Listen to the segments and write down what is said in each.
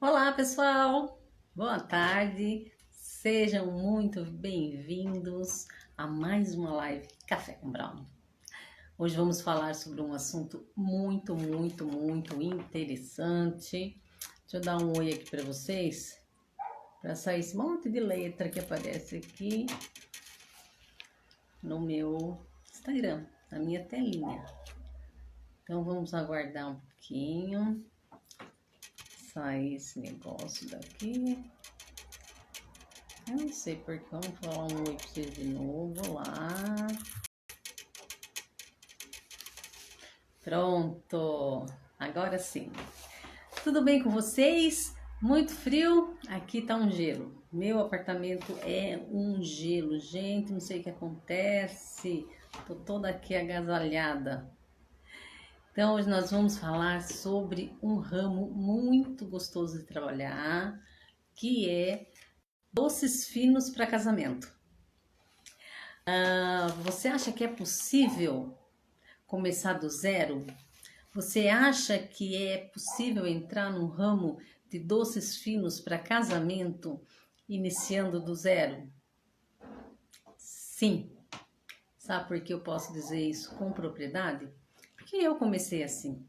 Olá, pessoal! Boa tarde! Sejam muito bem-vindos a mais uma live Café com Brownie. Hoje vamos falar sobre um assunto muito interessante. Deixa eu dar um oi aqui para vocês, para sair esse monte de letra que aparece aqui no meu Instagram, na minha telinha. Então vamos aguardar um pouquinho. Sair esse negócio daqui. Eu não sei porque, vamos falar um oi pra vocês de novo lá. Pronto, agora sim. Tudo bem com vocês? Muito frio? Aqui tá um gelo. Meu apartamento é um gelo, gente, não sei o que acontece. Tô toda aqui agasalhada. Então, hoje nós vamos falar sobre um ramo muito gostoso de trabalhar, que é doces finos para casamento. Você acha que é possível começar do zero? Você acha que é possível entrar no ramo de doces finos para casamento iniciando do zero? Sim. Sabe por que eu posso dizer isso com propriedade? Porque eu comecei assim.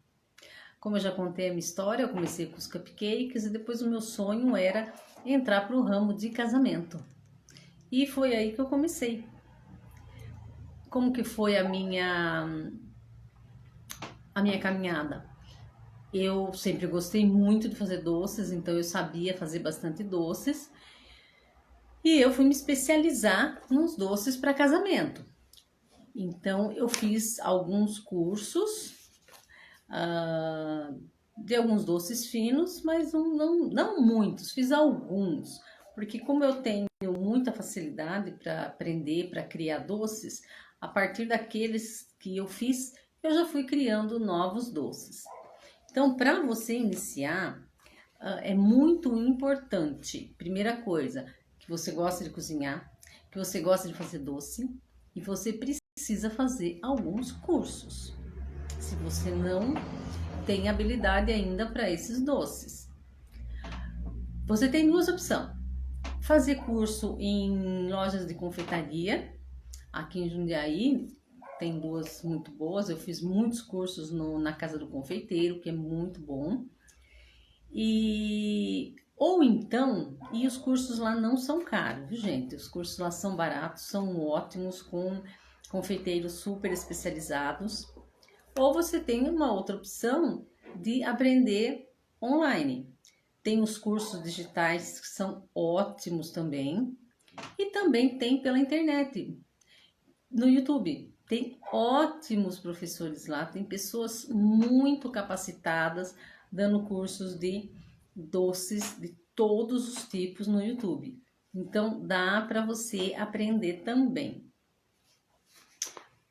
Como eu já contei a minha história, eu comecei com os cupcakes e depois o meu sonho era entrar para o ramo de casamento. E foi aí que eu comecei. Como que foi a minha caminhada? Eu sempre gostei muito de fazer doces, então eu sabia fazer bastante doces. E eu fui me especializar nos doces para casamento. Então eu fiz alguns cursos de alguns doces finos, mas não muitos, fiz alguns. Porque como eu tenho muita facilidade para aprender, para criar doces, a partir daqueles que eu fiz, eu já fui criando novos doces. Então, para você iniciar, é muito importante, primeira coisa, que você gosta de cozinhar, que você gosta de fazer doce e você precisa fazer alguns cursos. Se você não tem habilidade ainda para esses doces, você tem duas opções: fazer curso em lojas de confeitaria. Aqui em Jundiaí tem duas muito boas. Eu fiz muitos cursos na Casa do Confeiteiro, que é muito bom. Ou então, e os cursos lá não são caros, viu, gente? Os cursos lá são baratos, são ótimos, com confeiteiros super especializados. Ou você tem uma outra opção de aprender online. Tem os cursos digitais que são ótimos também. E também tem pela internet, no YouTube. Tem ótimos professores lá, tem pessoas muito capacitadas dando cursos de doces de todos os tipos no YouTube. Então dá para você aprender também.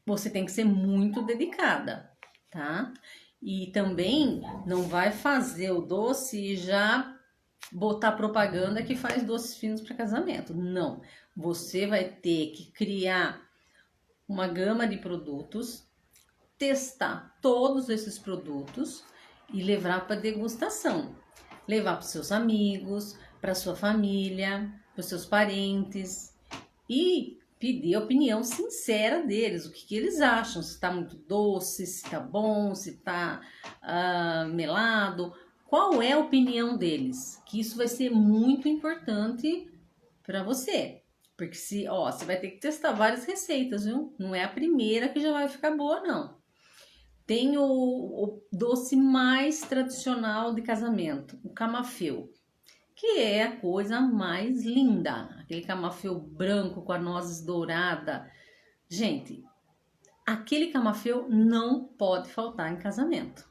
Você tem que ser muito dedicada, tá? E também não vai fazer o doce e já botar propaganda que faz doces finos para casamento. Não. Você vai ter que criar uma gama de produtos, testar todos esses produtos e levar para degustação. Levar para os seus amigos, para sua família, para os seus parentes e pedir a opinião sincera deles, o que eles acham, se está muito doce, se está bom, se está melado, qual é a opinião deles, que isso vai ser muito importante para você, porque você vai ter que testar várias receitas, viu? Não é a primeira que já vai ficar boa, não. Tem o doce mais tradicional de casamento, o camafeu, que é a coisa mais linda. Aquele camafeu branco com a nozes dourada. Gente, aquele camafeu não pode faltar em casamento.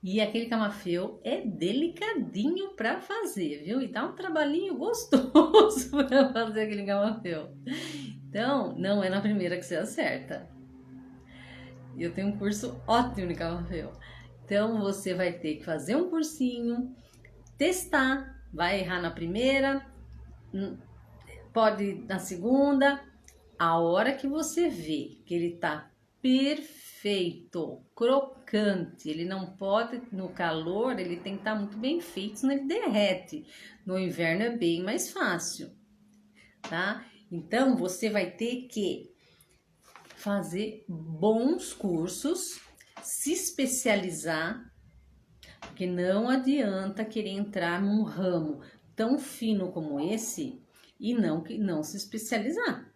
E aquele camafeu é delicadinho para fazer, viu? E dá um trabalhinho gostoso para fazer aquele camafeu. Então, não é na primeira que você acerta. Eu tenho um curso ótimo de camafeu. Então, você vai ter que fazer um cursinho, testar, vai errar na primeira, pode na segunda. A hora que você vê que ele tá perfeito, feito, crocante. Ele não pode, no calor, ele tem que estar muito bem feito, senão ele derrete. No inverno é bem mais fácil, tá? Então, você vai ter que fazer bons cursos, se especializar, porque não adianta querer entrar num ramo tão fino como esse e não se especializar,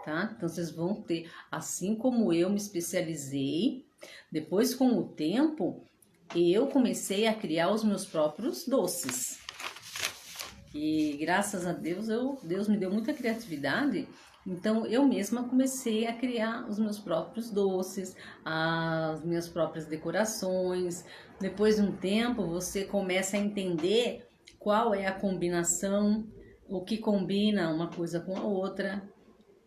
tá? Então, vocês vão ter, assim como eu me especializei, depois com o tempo, eu comecei a criar os meus próprios doces. E graças a Deus, Deus me deu muita criatividade, então eu mesma comecei a criar os meus próprios doces, as minhas próprias decorações. Depois de um tempo, você começa a entender qual é a combinação, o que combina uma coisa com a outra.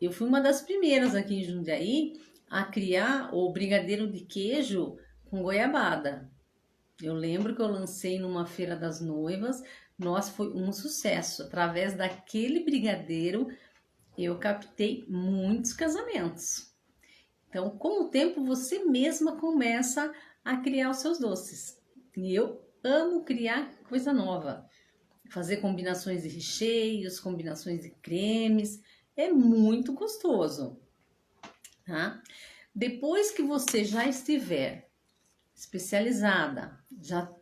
Eu fui uma das primeiras aqui em Jundiaí a criar o brigadeiro de queijo com goiabada. Eu lembro que eu lancei numa feira das noivas, nossa, foi um sucesso. Através daquele brigadeiro, eu captei muitos casamentos. Então, com o tempo, você mesma começa a criar os seus doces. E eu amo criar coisa nova. Fazer combinações de recheios, combinações de cremes. É muito gostoso, tá? Depois que você já estiver especializada, já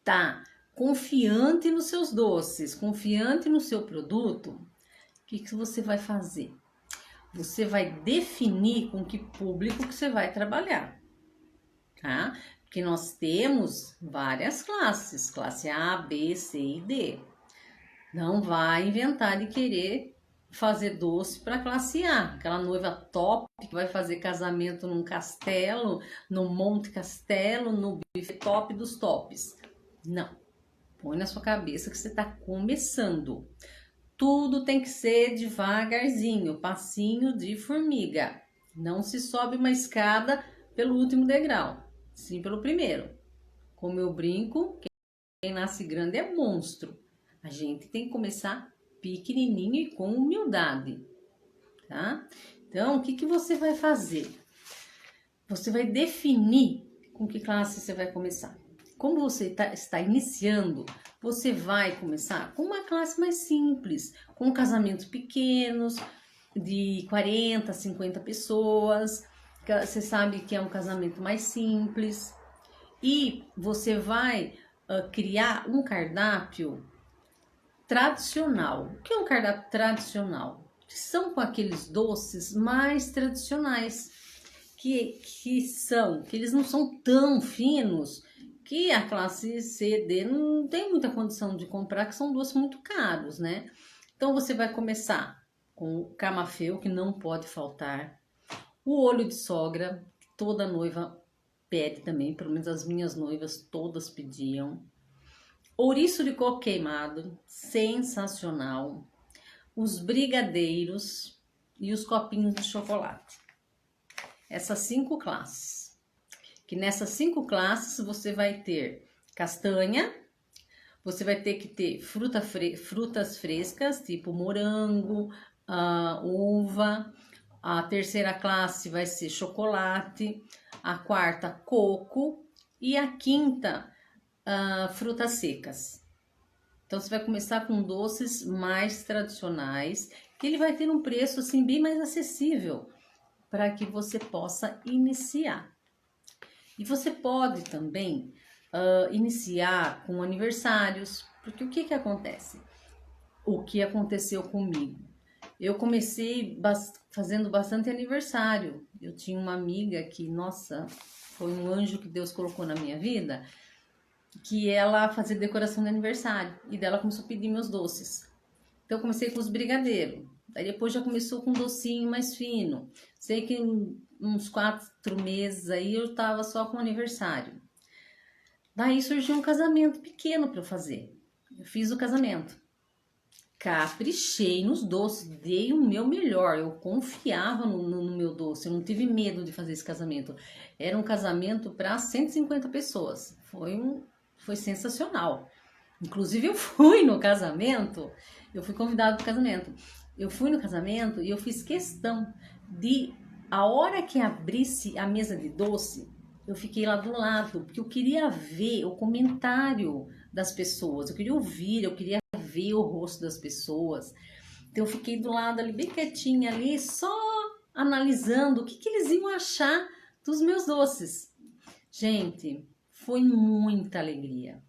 tá confiante nos seus doces, confiante no seu produto, o que você vai fazer? Você vai definir com que público que você vai trabalhar, tá? Porque nós temos várias classes, classe A, B, C e D. Não vai inventar de querer fazer doce para classe A, aquela noiva top que vai fazer casamento num castelo, no Monte Castelo, no buffet top dos tops. Não. Põe na sua cabeça que você está começando. Tudo tem que ser devagarzinho, passinho de formiga. Não se sobe uma escada pelo último degrau, sim pelo primeiro. Como eu brinco, quem nasce grande é monstro. A gente tem que começar pequenininho e com humildade, tá? Então, o que você vai fazer? Você vai definir com que classe você vai começar. Como você está iniciando, você vai começar com uma classe mais simples, com casamentos pequenos, de 40, 50 pessoas. Você sabe que é um casamento mais simples. E você vai criar um cardápio tradicional. O que é um cardápio tradicional? São com aqueles doces mais tradicionais, que eles não são tão finos, que a classe C, D não tem muita condição de comprar, que são doces muito caros, né? Então, você vai começar com o camafeu, que não pode faltar, o olho de sogra, que toda noiva pede também, pelo menos as minhas noivas todas pediam, ouriço de coco queimado, sensacional, os brigadeiros e os copinhos de chocolate. Essas 5 classes. Que nessas 5 classes você vai ter castanha, você vai ter que ter frutas frescas, tipo morango, uva. A terceira classe vai ser chocolate, a quarta coco e a quinta frutas secas. Então você vai começar com doces mais tradicionais, que ele vai ter um preço assim bem mais acessível para que você possa iniciar. E você pode também iniciar com aniversários, porque o que acontece? O que aconteceu comigo? Eu comecei fazendo bastante aniversário. Eu tinha uma amiga que, nossa, foi um anjo que Deus colocou na minha vida, que ela fazia decoração de aniversário, e dela começou a pedir meus doces. Então eu comecei com os brigadeiros, daí depois já começou com um docinho mais fino. Sei que uns 4 meses aí eu tava só com aniversário. Daí surgiu um casamento pequeno para eu fazer. Eu fiz o casamento. Caprichei nos doces, dei o meu melhor, eu confiava no meu doce, eu não tive medo de fazer esse casamento. Era um casamento para 150 pessoas, foi sensacional. Inclusive eu fui no casamento, eu fui convidada para o casamento. Eu fui no casamento e eu fiz questão de a hora que abrisse a mesa de doce, eu fiquei lá do lado, porque eu queria ver o comentário das pessoas, eu queria ouvir, eu queria ver o rosto das pessoas. Então eu fiquei do lado ali, bem quietinha ali, só analisando o que eles iam achar dos meus doces. Gente, foi muita alegria,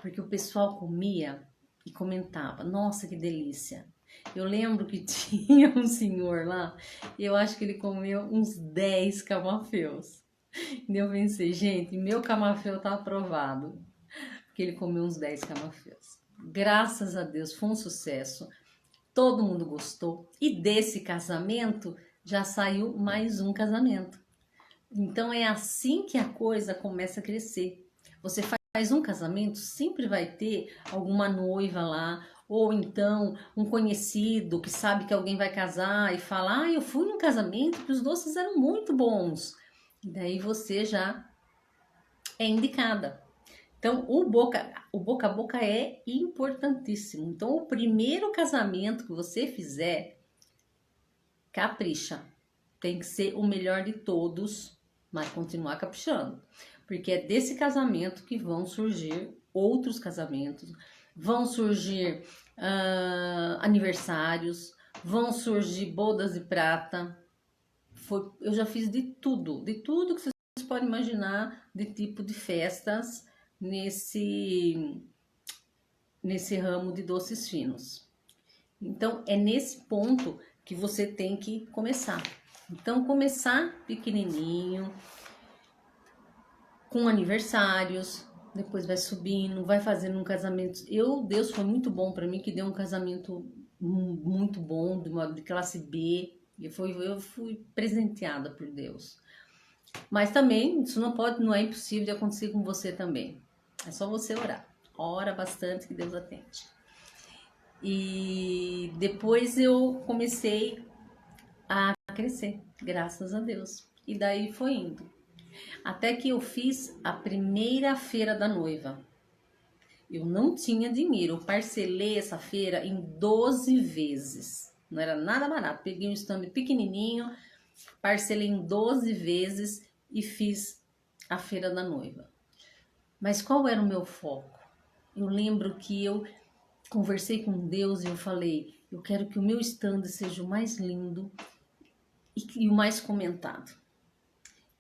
porque o pessoal comia e comentava, nossa, que delícia. Eu lembro que tinha um senhor lá, eu acho que ele comeu uns 10 camafeus. E eu pensei, gente, meu camafeu tá aprovado, porque ele comeu uns 10 camafeus. Graças a Deus, foi um sucesso. Todo mundo gostou. E desse casamento já saiu mais um casamento. Então é assim que a coisa começa a crescer. Você faz um casamento, sempre vai ter alguma noiva lá, ou então um conhecido que sabe que alguém vai casar e fala: ah, eu fui num casamento que os doces eram muito bons. E daí você já é indicada. Então, o boca a boca é importantíssimo. Então, o primeiro casamento que você fizer, capricha. Tem que ser o melhor de todos, mas continuar caprichando. Porque é desse casamento que vão surgir outros casamentos, vão surgir aniversários, vão surgir bodas de prata. Eu já fiz de tudo que vocês podem imaginar de tipo de festas nesse ramo de doces finos. Então, é nesse ponto que você tem que começar. Então, começar pequenininho, com aniversários, depois vai subindo, vai fazendo um casamento. Deus foi muito bom para mim, que deu um casamento muito bom, de classe B. Eu fui presenteada por Deus. Mas também, isso não é impossível de acontecer com você também. É só você orar. Ora bastante que Deus atende. E depois eu comecei a crescer, graças a Deus. E daí foi indo. Até que eu fiz a primeira feira da noiva. Eu não tinha dinheiro, eu parcelei essa feira em 12 vezes. Não era nada barato. Peguei um stand pequenininho, parcelei em 12 vezes e fiz a feira da noiva. Mas qual era o meu foco? Eu lembro que eu conversei com Deus e eu falei, eu quero que o meu stand seja o mais lindo e o mais comentado.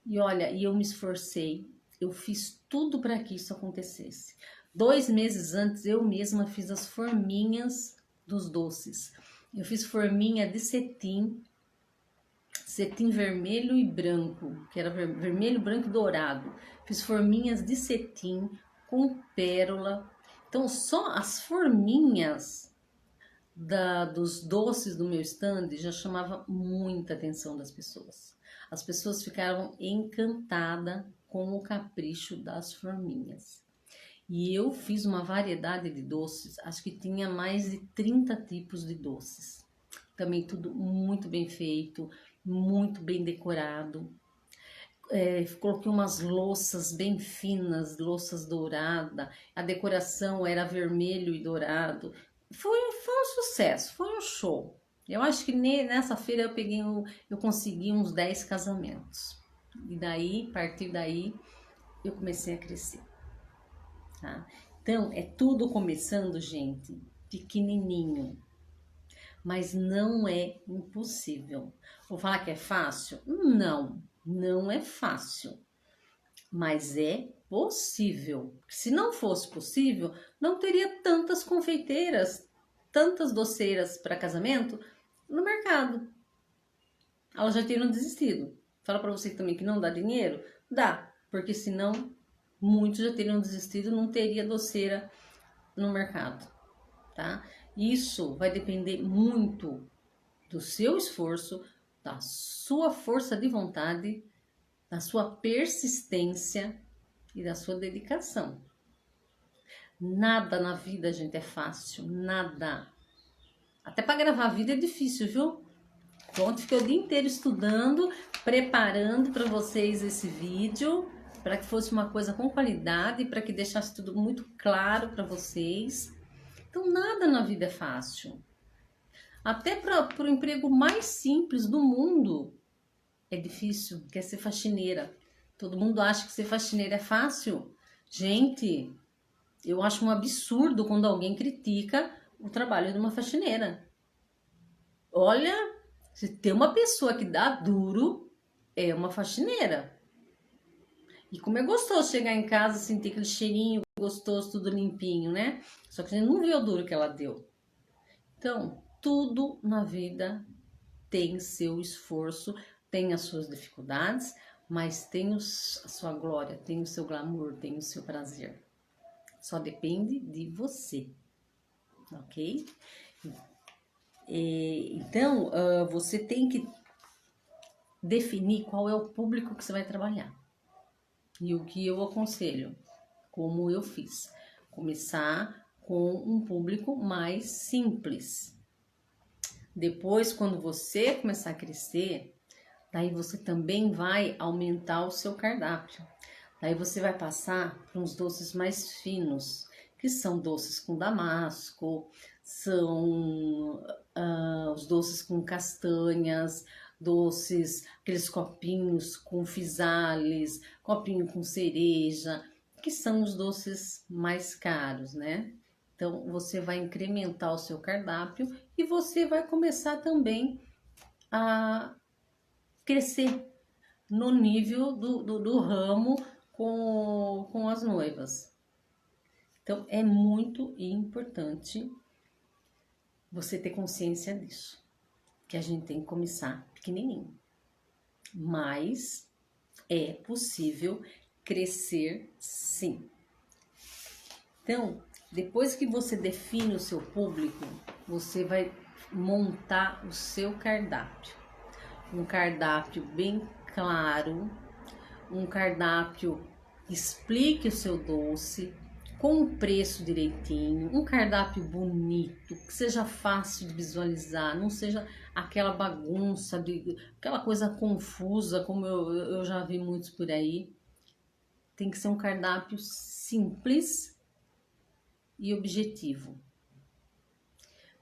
E olha, eu me esforcei, eu fiz tudo para que isso acontecesse. 2 meses antes, eu mesma fiz as forminhas dos doces. Eu fiz forminha de cetim vermelho e branco, que era vermelho, branco e dourado. Fiz forminhas de cetim com pérola. Então, só as forminhas dos doces do meu stand já chamava muita atenção das pessoas. As pessoas ficaram encantadas com o capricho das forminhas. E eu fiz uma variedade de doces, acho que tinha mais de 30 tipos de doces. Também tudo muito bem feito, muito bem decorado. Coloquei umas louças bem finas, louças douradas. A decoração era vermelho e dourado. Foi um sucesso, foi um show. Eu acho que nessa feira eu consegui uns 10 casamentos. E daí, a partir daí, eu comecei a crescer. Tá? Então, é tudo começando, gente, pequenininho. Mas não é impossível. Vou falar que é fácil? Não, não é fácil. Mas é possível. Se não fosse possível, não teria tantas confeiteiras, tantas doceiras para casamento no mercado. Elas já teriam desistido. Fala para você também que não dá dinheiro? Dá, porque senão muitos já teriam desistido, não teria doceira no mercado, tá? Isso vai depender muito do seu esforço, da sua força de vontade, da sua persistência e da sua dedicação. Nada na vida, gente, é fácil, nada. Até para gravar vídeo é difícil, viu? Pronto, fiquei o dia inteiro estudando, preparando para vocês esse vídeo, para que fosse uma coisa com qualidade, para que deixasse tudo muito claro para vocês. Então, nada na vida é fácil. Até para o emprego mais simples do mundo, é difícil, quer ser faxineira. Todo mundo acha que ser faxineira é fácil. Gente, eu acho um absurdo quando alguém critica o trabalho de uma faxineira. Olha, se tem uma pessoa que dá duro, é uma faxineira. E como é gostoso chegar em casa, sentir aquele cheirinho gostoso, tudo limpinho, né? Só que a gente não vê o duro que ela deu. Então, tudo na vida tem seu esforço, tem as suas dificuldades, mas tem a sua glória, tem o seu glamour, tem o seu prazer. Só depende de você, ok? Então, você tem que definir qual é o público que você vai trabalhar. E o que eu aconselho, como eu fiz, começar com um público mais simples. Depois, quando você começar a crescer, daí você também vai aumentar o seu cardápio. Daí você vai passar para uns doces mais finos, que são doces com damasco, são os doces com castanhas, doces, aqueles copinhos com fisales, copinho com cereja, que são os doces mais caros, né? Então, você vai incrementar o seu cardápio e você vai começar também a crescer no nível do ramo com as noivas. Então, é muito importante você ter consciência disso, que a gente tem que começar pequenininho. Mas é possível crescer sim. Então, depois que você define o seu público, você vai montar o seu cardápio. Um cardápio bem claro, um cardápio que explique o seu doce, com o preço direitinho, um cardápio bonito, que seja fácil de visualizar, não seja aquela bagunça, aquela coisa confusa, como eu já vi muitos por aí. Tem que ser um cardápio simples e objetivo.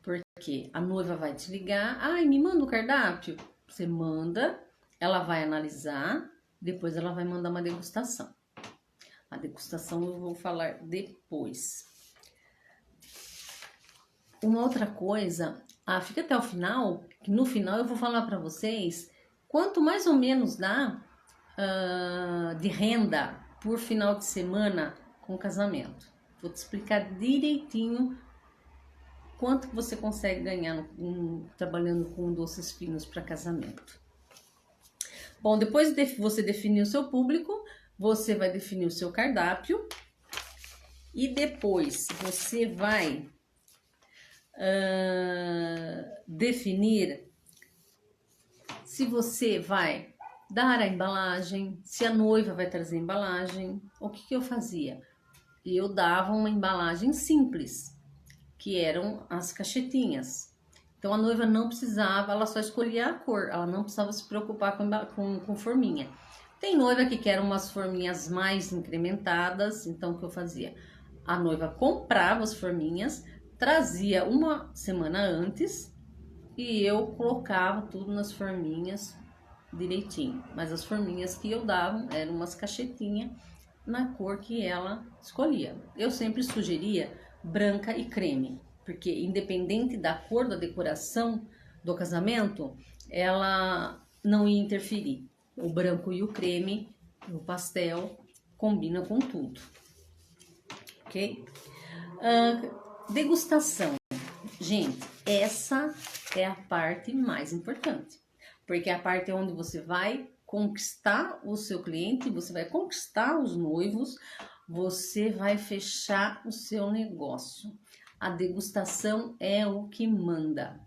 Porque a noiva vai te ligar, ai, me manda o cardápio. Você manda, ela vai analisar, depois ela vai mandar uma degustação. A degustação eu vou falar depois. Uma outra coisa, fica até o final, que no final eu vou falar para vocês quanto mais ou menos dá de renda por final de semana com casamento. Vou te explicar direitinho quanto você consegue ganhar trabalhando com doces finos para casamento. Bom, depois de você definir o seu público, você vai definir o seu cardápio e depois você vai definir se você vai dar a embalagem, se a noiva vai trazer a embalagem. O que eu fazia? Eu dava uma embalagem simples, que eram as caixetinhas. Então a noiva não precisava, ela só escolhia a cor, ela não precisava se preocupar com forminha. Tem noiva que quer umas forminhas mais incrementadas, então o que eu fazia? A noiva comprava as forminhas, trazia uma semana antes e eu colocava tudo nas forminhas direitinho. Mas as forminhas que eu dava eram umas caixetinhas na cor que ela escolhia. Eu sempre sugeria branca e creme, porque independente da cor da decoração do casamento, ela não ia interferir. O branco e o creme, o pastel, combina com tudo, ok? Degustação. Gente, essa é a parte mais importante, porque é a parte onde você vai conquistar o seu cliente, você vai conquistar os noivos, você vai fechar o seu negócio. A degustação é o que manda.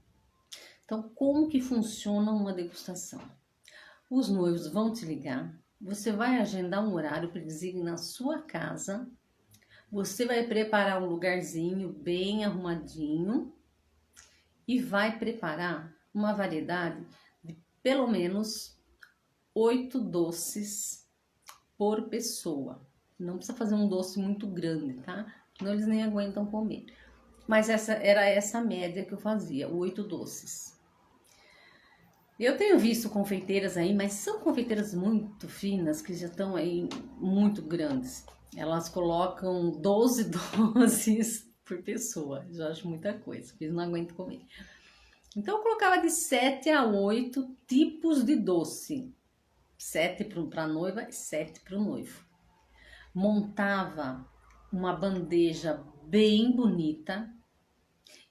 Então, como que funciona uma degustação? Os noivos vão te ligar, você vai agendar um horário para eles irem na sua casa, você vai preparar um lugarzinho bem arrumadinho e vai preparar uma variedade de pelo menos 8 doces por pessoa. Não precisa fazer um doce muito grande, tá? Senão eles nem aguentam comer. Mas era essa média que eu fazia, 8 doces. Eu tenho visto confeiteiras aí, mas são confeiteiras muito finas, que já estão aí muito grandes. Elas colocam 12 doces por pessoa. Eu já acho muita coisa, porque eu não aguento comer. Então eu colocava de 7 a 8 tipos de doce. 7 para a noiva e 7 para o noivo. Montava uma bandeja bem bonita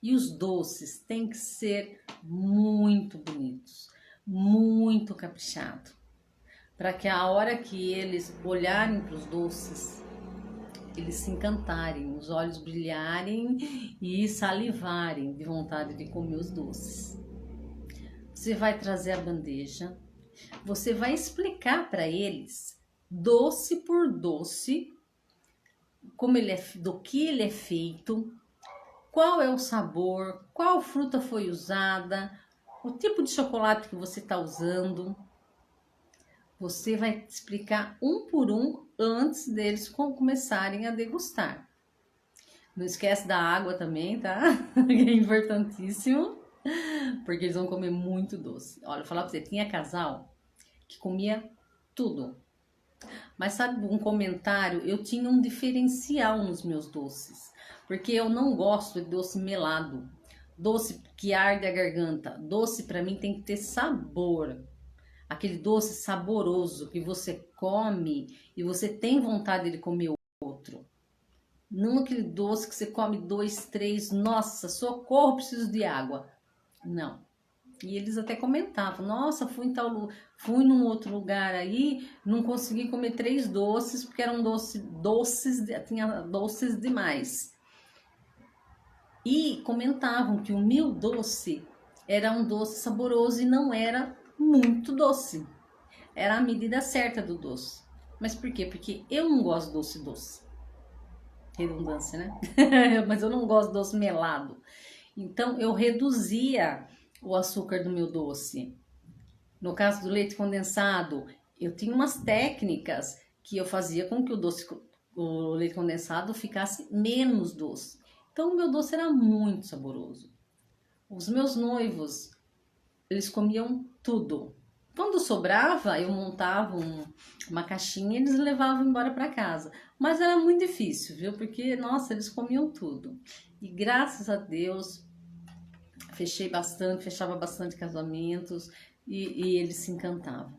e os doces têm que ser muito bonitos, muito caprichado, para que a hora que eles olharem para os doces, eles se encantarem, os olhos brilharem e salivarem de vontade de comer os doces. Você vai trazer a bandeja, você vai explicar para eles, doce por doce, como ele é, do que ele é feito, qual é o sabor, qual fruta foi usada, o tipo de chocolate que você está usando. Você vai explicar um por um antes deles começarem a degustar. Não esquece da água também, tá? Que é importantíssimo, porque eles vão comer muito doce. Olha, eu falar pra você, tinha casal que comia tudo. Mas sabe um comentário? Eu tinha um diferencial nos meus doces, porque eu não gosto de doce melado, doce que arde a garganta. Doce para mim tem que ter sabor, aquele doce saboroso que você come e você tem vontade de comer outro. Não aquele doce que você come 2, 3, nossa, socorro, preciso de água. Não. E eles até comentavam, nossa, fui num outro lugar aí, não consegui comer 3 doces, porque eram doces, tinha doces demais. E comentavam que o meu doce era um doce saboroso e não era muito doce. Era a medida certa do doce. Mas por quê? Porque eu não gosto de doce. Redundância, né? Mas eu não gosto de doce melado. Então eu reduzia o açúcar do meu doce. No caso do leite condensado, eu tinha umas técnicas que eu fazia com que o leite condensado ficasse menos doce. Então o meu doce era muito saboroso. Os meus noivos, eles comiam tudo. Quando sobrava, eu montava uma caixinha e eles levavam embora para casa. Mas era muito difícil, viu? Porque, nossa, eles comiam tudo. E graças a Deus, fechava bastante casamentos e eles se encantavam.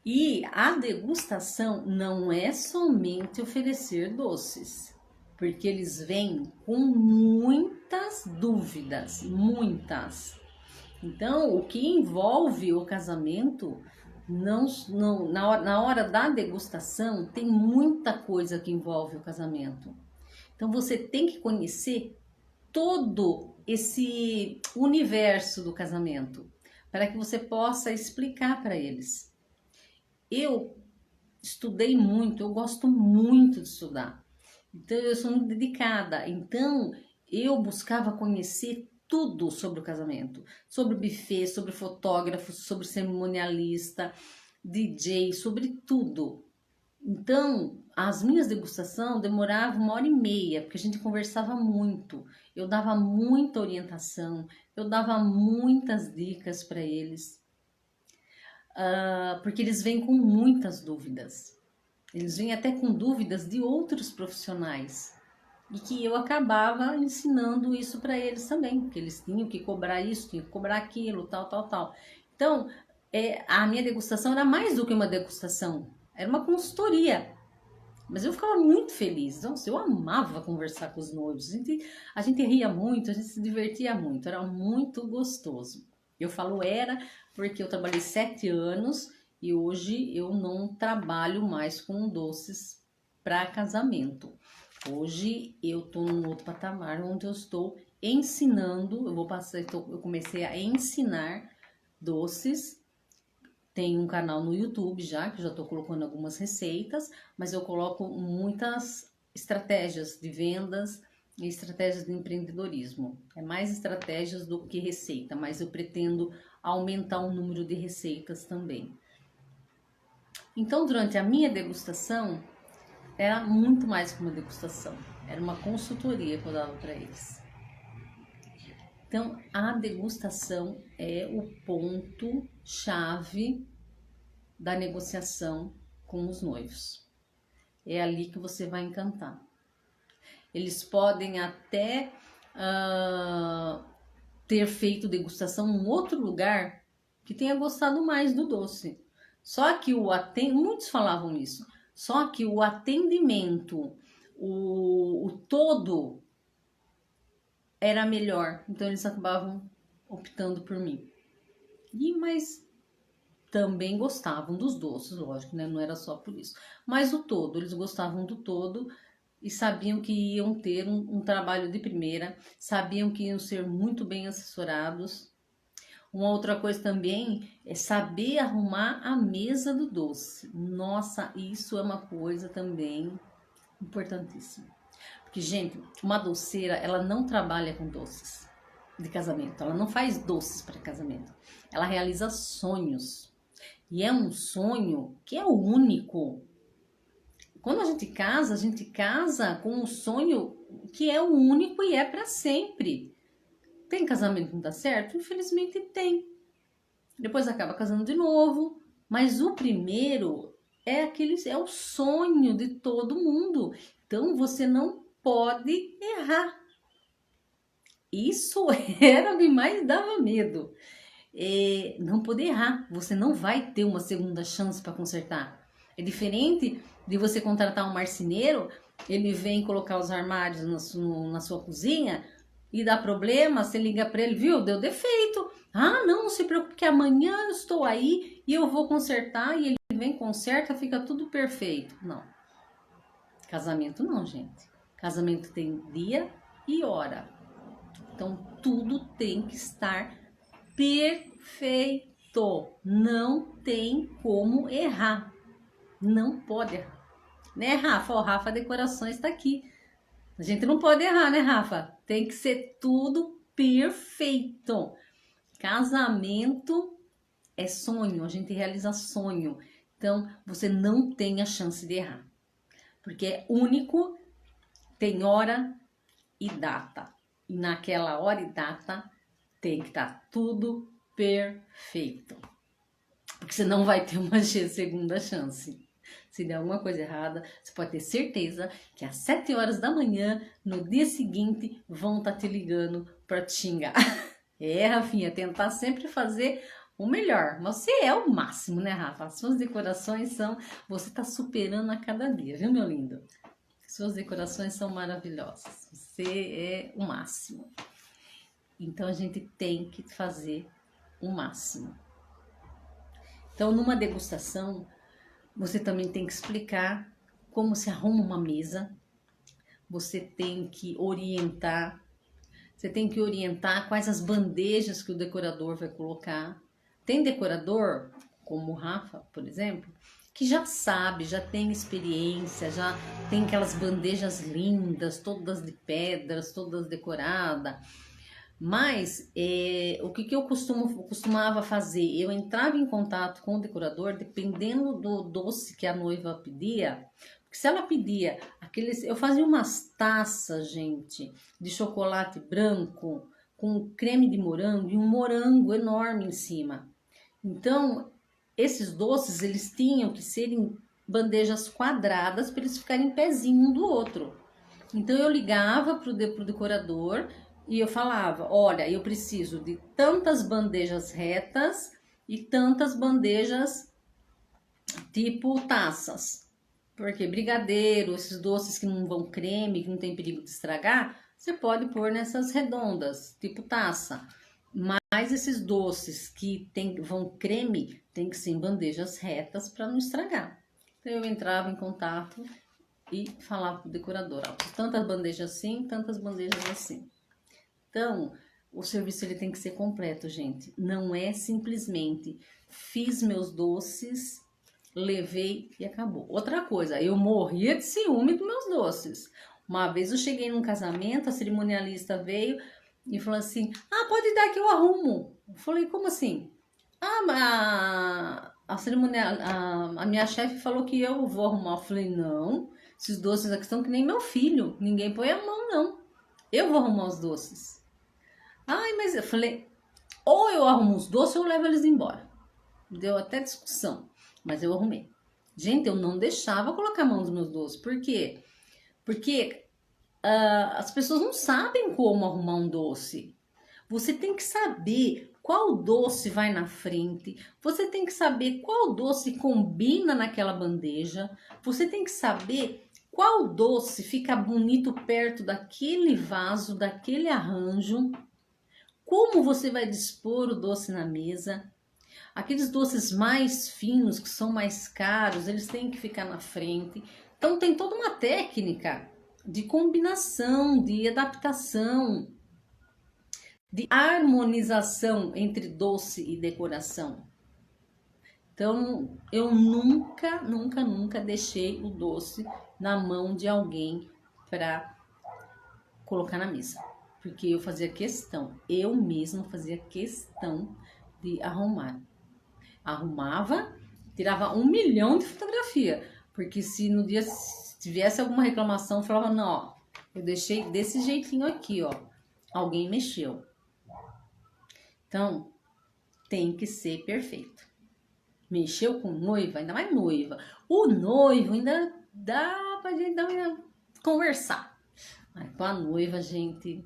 E a degustação não é somente oferecer doces, porque eles vêm com muitas dúvidas, muitas. Então, o que envolve o casamento, na hora da degustação, tem muita coisa que envolve o casamento. Então, você tem que conhecer todo esse universo do casamento, para que você possa explicar para eles. Eu estudei muito, eu gosto muito de estudar. Então, eu sou muito dedicada. Então, eu buscava conhecer tudo sobre o casamento, sobre o buffet, sobre fotógrafo, sobre cerimonialista, DJ, sobre tudo. Então, as minhas degustações demoravam 1h30, porque a gente conversava muito. Eu dava muita orientação, eu dava muitas dicas para eles, porque eles vêm com muitas dúvidas. Eles vêm até com dúvidas de outros profissionais. E que eu acabava ensinando isso para eles também, que eles tinham que cobrar isso, tinham que cobrar aquilo, tal, tal, tal. Então, a minha degustação era mais do que uma degustação, era uma consultoria. Mas eu ficava muito feliz, nossa, eu amava conversar com os noivos, a gente ria muito, a gente se divertia muito, era muito gostoso. Eu falo era porque eu trabalhei 7 anos e hoje eu não trabalho mais com doces para casamento. Hoje eu tô num outro patamar onde eu estou ensinando, eu comecei a ensinar doces. Tem um canal no YouTube já, que eu já tô colocando algumas receitas, mas eu coloco muitas estratégias de vendas e estratégias de empreendedorismo. É mais estratégias do que receita, mas eu pretendo aumentar o número de receitas também. Então, durante a minha degustação, era muito mais que uma degustação, era uma consultoria que eu dava para eles. Então, a degustação é o ponto-chave da negociação com os noivos. É ali que você vai encantar. Eles podem até ter feito degustação em outro lugar que tenha gostado mais do doce. Só que muitos falavam isso, só que o atendimento, o todo era melhor, então eles acabavam optando por mim. Mas também gostavam dos doces, lógico, né? Não era só por isso. Mas o todo, eles gostavam do todo e sabiam que iam ter um trabalho de primeira, sabiam que iam ser muito bem assessorados. Uma outra coisa também é saber arrumar a mesa do doce. Nossa, isso é uma coisa também importantíssima. Porque, gente, uma doceira, ela não trabalha com doces de casamento. Ela não faz doces para casamento. Ela realiza sonhos. E é um sonho que é o único. Quando a gente casa com um sonho que é o único e é para sempre. Tem casamento que não dá certo? Infelizmente tem. Depois acaba casando de novo. Mas o primeiro é o sonho de todo mundo. Então você não pode errar. Isso era o que mais dava medo. Não poder errar. Você não vai ter uma segunda chance para consertar. É diferente de você contratar um marceneiro, ele vem colocar os armários na sua cozinha e dá problema, você liga para ele, viu, deu defeito. Ah, não se preocupe que amanhã eu estou aí e eu vou consertar, e ele vem, conserta, fica tudo perfeito. Não. Casamento não, gente. Casamento tem dia e hora. Então tudo tem que estar perfeito. Não tem como errar. Não pode errar. Né, Rafa? O Rafa Decorações está aqui. A gente não pode errar, né, Rafa? Tem que ser tudo perfeito. Casamento é sonho, a gente realiza sonho. Então, você não tem a chance de errar. Porque é único, tem hora e data. E naquela hora e data tem que estar tudo perfeito. Porque você não vai ter uma segunda chance. Se der alguma coisa errada, você pode ter certeza que às 7 horas da manhã, no dia seguinte, vão estar te ligando para te xingar. Rafinha, tentar sempre fazer o melhor. Você é o máximo, né, Rafa? As suas decorações você tá superando a cada dia, viu, meu lindo? Suas decorações são maravilhosas. Você é o máximo. Então, a gente tem que fazer o máximo. Então, numa degustação, você também tem que explicar como se arruma uma mesa. Você tem que orientar. Você tem que orientar quais as bandejas que o decorador vai colocar. Tem decorador, como o Rafa, por exemplo, que já sabe, já tem experiência, já tem aquelas bandejas lindas, todas de pedras, todas decoradas. Mas o que eu costumava fazer? Eu entrava em contato com o decorador, dependendo do doce que a noiva pedia. Porque se ela pedia eu fazia umas taças, gente, de chocolate branco com creme de morango e um morango enorme em cima. Então, esses doces, eles tinham que ser em bandejas quadradas para eles ficarem em pezinho um do outro. Então, eu ligava para o decorador e eu falava, olha, eu preciso de tantas bandejas retas e tantas bandejas tipo taças. Porque brigadeiro, esses doces que não vão creme, que não tem perigo de estragar, você pode pôr nessas redondas, tipo taça. Mas esses doces que vão creme, tem que ser em bandejas retas para não estragar. Então eu entrava em contato e falava pro decorador, ó, tantas bandejas assim, tantas bandejas assim. Então, o serviço ele tem que ser completo, gente. Não é simplesmente fiz meus doces, levei e acabou. Outra coisa, eu morria de ciúme dos meus doces. Uma vez eu cheguei num casamento, a cerimonialista veio e falou assim, pode dar que eu arrumo. Eu falei, como assim? A minha chefe falou que eu vou arrumar. Eu falei, não, esses doces aqui são que nem meu filho. Ninguém põe a mão, não. Eu vou arrumar os doces. Ai, mas eu falei, ou eu arrumo os doces ou eu levo eles embora. Deu até discussão, mas eu arrumei. Gente, eu não deixava colocar a mão nos meus doces. Por quê? Porque as pessoas não sabem como arrumar um doce. Você tem que saber qual doce vai na frente. Você tem que saber qual doce combina naquela bandeja. Você tem que saber qual doce fica bonito perto daquele vaso, daquele arranjo. Como você vai dispor o doce na mesa. Aqueles doces mais finos, que são mais caros, eles têm que ficar na frente. Então tem toda uma técnica de combinação, de adaptação, de harmonização entre doce e decoração. Então eu nunca deixei o doce na mão de alguém para colocar na mesa. Porque eu fazia questão, eu mesma fazia questão de arrumar. Arrumava, tirava 1 milhão de fotografia, porque se no dia tivesse alguma reclamação, eu falava, não, ó, eu deixei desse jeitinho aqui, ó, alguém mexeu. Então, tem que ser perfeito. Mexeu com noiva, ainda mais noiva. O noivo ainda dá pra gente conversar. Aí, com a noiva, gente...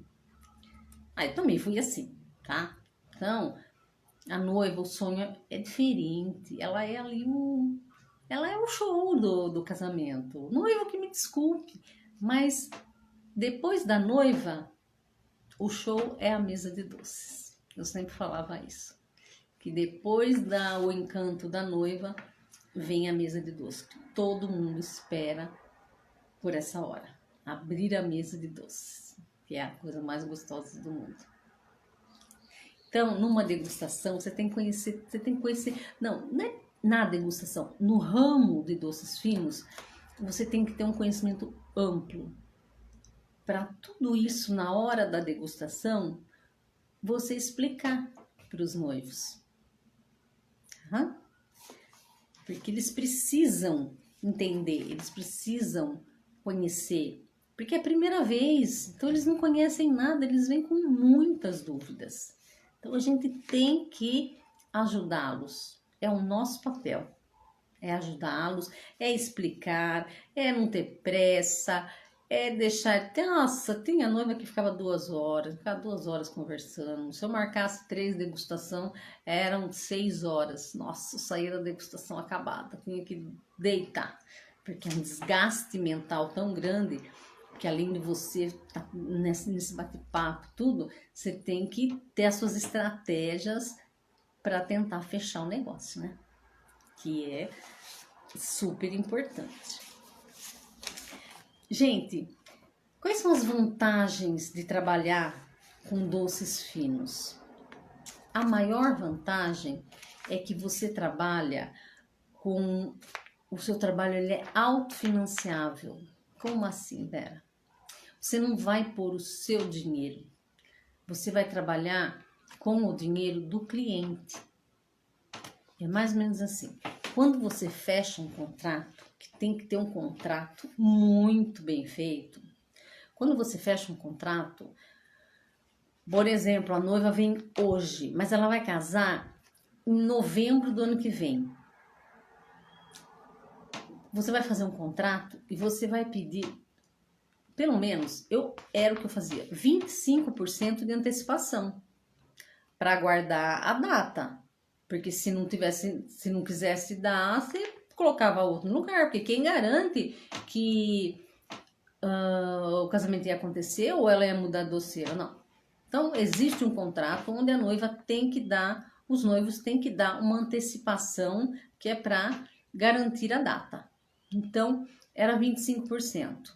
Aí também fui assim, tá? Então, a noiva, o sonho é diferente. Ela é ali ela é o show do casamento. O noivo que me desculpe, mas depois da noiva, o show é a mesa de doces. Eu sempre falava isso. Que depois o encanto da noiva, vem a mesa de doces. Todo mundo espera por essa hora. Abrir a mesa de doces, que é a coisa mais gostosa do mundo. Então, numa degustação, você tem que conhecer, não é na degustação, no ramo de doces finos, você tem que ter um conhecimento amplo. Para tudo isso, na hora da degustação, você explicar para os noivos. Uhum. Porque eles precisam entender, eles precisam conhecer. Porque é a primeira vez, então eles não conhecem nada, eles vêm com muitas dúvidas. Então a gente tem que ajudá-los, é o nosso papel, é ajudá-los, é explicar, é não ter pressa, é deixar... Nossa, tinha noiva que ficava 2 horas conversando. Se eu marcasse 3 degustação, eram 6 horas. Nossa, eu saía da degustação acabada, tinha que deitar, porque é um desgaste mental tão grande que além de você estar nesse bate-papo, tudo, você tem que ter as suas estratégias para tentar fechar o negócio, né? Que é super importante. Gente, quais são as vantagens de trabalhar com doces finos? A maior vantagem é que você trabalha com... O seu trabalho ele é autofinanciável. Como assim, Vera? Você não vai pôr o seu dinheiro. Você vai trabalhar com o dinheiro do cliente. É mais ou menos assim. Quando você fecha um contrato, que tem que ter um contrato muito bem feito. Quando você fecha um contrato, por exemplo, a noiva vem hoje, mas ela vai casar em novembro do ano que vem. Você vai fazer um contrato e você vai pedir, pelo menos, era o que eu fazia, 25% de antecipação para guardar a data. Porque se não quisesse dar, você colocava outro no lugar. Porque quem garante que o casamento ia acontecer ou ela ia mudar a doceira? Não. Então, existe um contrato onde a noiva tem que dar, os noivos têm que dar uma antecipação que é para garantir a data. Então, era 25%.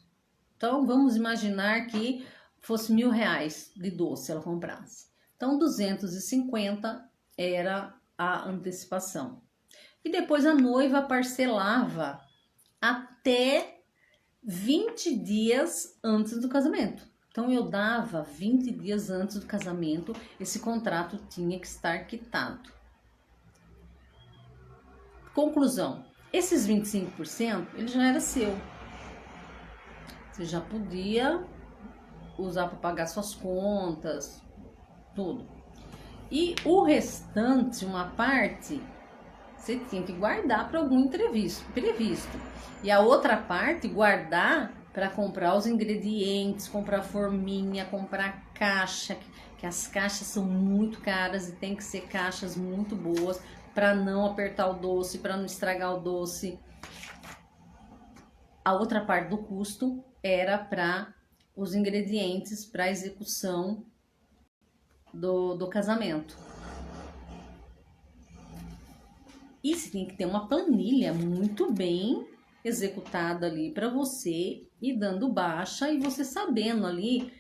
Então, vamos imaginar que fosse R$1.000 de doce ela comprasse. Então, 250 era a antecipação. E depois a noiva parcelava até 20 dias antes do casamento. Então, eu dava 20 dias antes do casamento, esse contrato tinha que estar quitado. Conclusão, esses 25%, ele já era seu. Você já podia usar para pagar suas contas, tudo. E o restante, uma parte, você tinha que guardar para algum imprevisto. E a outra parte, guardar para comprar os ingredientes, comprar forminha, comprar caixa, que as caixas são muito caras e tem que ser caixas muito boas para não apertar o doce, para não estragar o doce. A outra parte do custo era para os ingredientes para a execução do casamento. E você tem que ter uma planilha muito bem executada ali para você ir dando baixa e você sabendo ali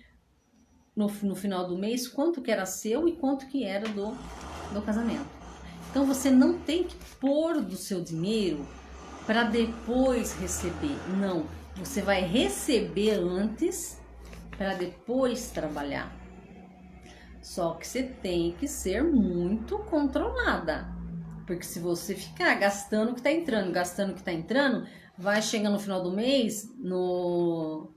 no final do mês quanto que era seu e quanto que era do casamento. Então você não tem que pôr do seu dinheiro para depois receber. Não, você vai receber antes para depois trabalhar. Só que você tem que ser muito controlada. Porque se você ficar gastando o que tá entrando, vai chegar no final do mês, no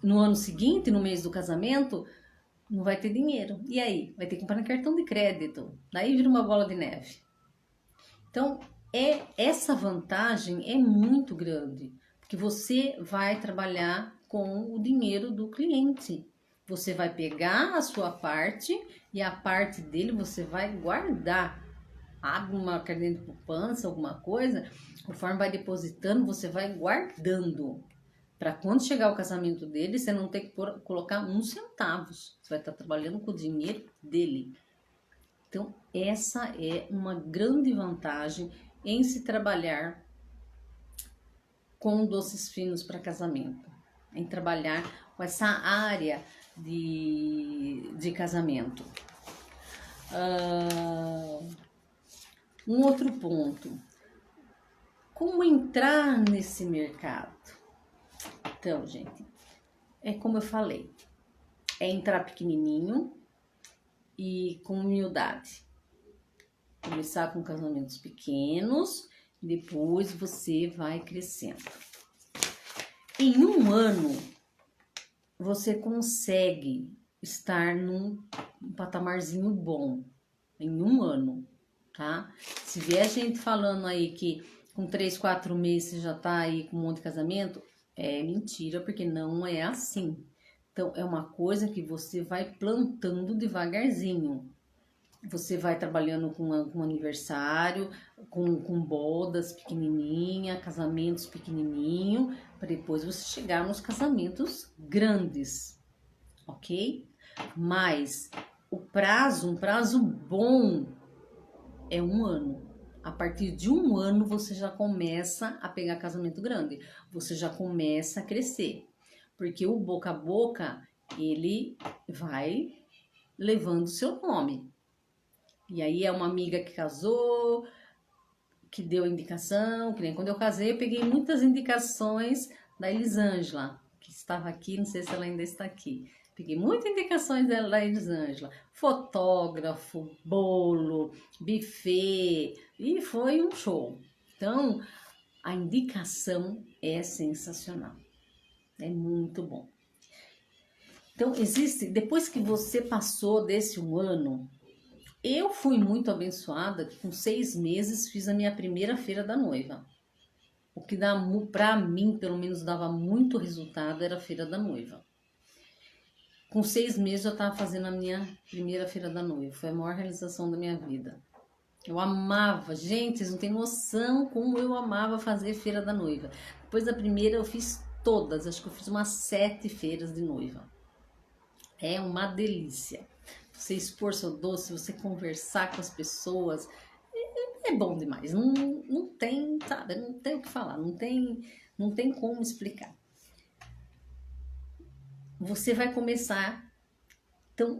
ano seguinte, no mês do casamento, não vai ter dinheiro. E aí? Vai ter que comprar no cartão de crédito. Daí vira uma bola de neve. Então, essa vantagem é muito grande. Porque você vai trabalhar com o dinheiro do cliente. Você vai pegar a sua parte e a parte dele você vai guardar. Abre uma caderneta de poupança, alguma coisa, conforme vai depositando, você vai guardando. Para quando chegar o casamento dele, você não ter que colocar uns centavos. Você vai estar trabalhando com o dinheiro dele. Então, essa é uma grande vantagem em se trabalhar com doces finos para casamento. Em trabalhar com essa área de casamento. Um outro ponto, como entrar nesse mercado? Então, gente, é como eu falei, é entrar pequenininho e com humildade. Começar com casamentos pequenos, depois você vai crescendo. Em um ano, você consegue estar num patamarzinho bom, em um ano. Tá? Se vier gente falando aí que com 3, 4 meses você já tá aí com um monte de casamento, é mentira, porque não é assim. Então, é uma coisa que você vai plantando devagarzinho. Você vai trabalhando com aniversário, com bodas pequenininha, casamentos pequenininho, para depois você chegar nos casamentos grandes, ok? Mas um prazo bom é um ano. A partir de um ano você já começa a pegar casamento grande. Você já começa a crescer. Porque o boca a boca, ele vai levando seu nome. E aí é uma amiga que casou, que deu indicação, que nem quando eu casei, eu peguei muitas indicações da Elisângela, que estava aqui, não sei se ela ainda está aqui. Peguei muitas indicações dela, da Elisângela, fotógrafo, bolo, buffet, e foi um show. Então, a indicação é sensacional, é muito bom. Então, depois que você passou desse um ano, eu fui muito abençoada, que com 6 meses fiz a minha primeira feira da noiva. O que para mim, pelo menos, dava muito resultado era a feira da noiva. Com 6 meses eu estava fazendo a minha primeira feira da noiva. Foi a maior realização da minha vida. Eu amava, gente, vocês não têm noção como eu amava fazer feira da noiva. Depois da primeira eu fiz todas, acho que eu fiz umas 7 feiras de noiva. É uma delícia. Você expor seu doce, você conversar com as pessoas, é bom demais. Não tem, sabe, não tem o que falar, não tem como explicar. Você vai começar. Então,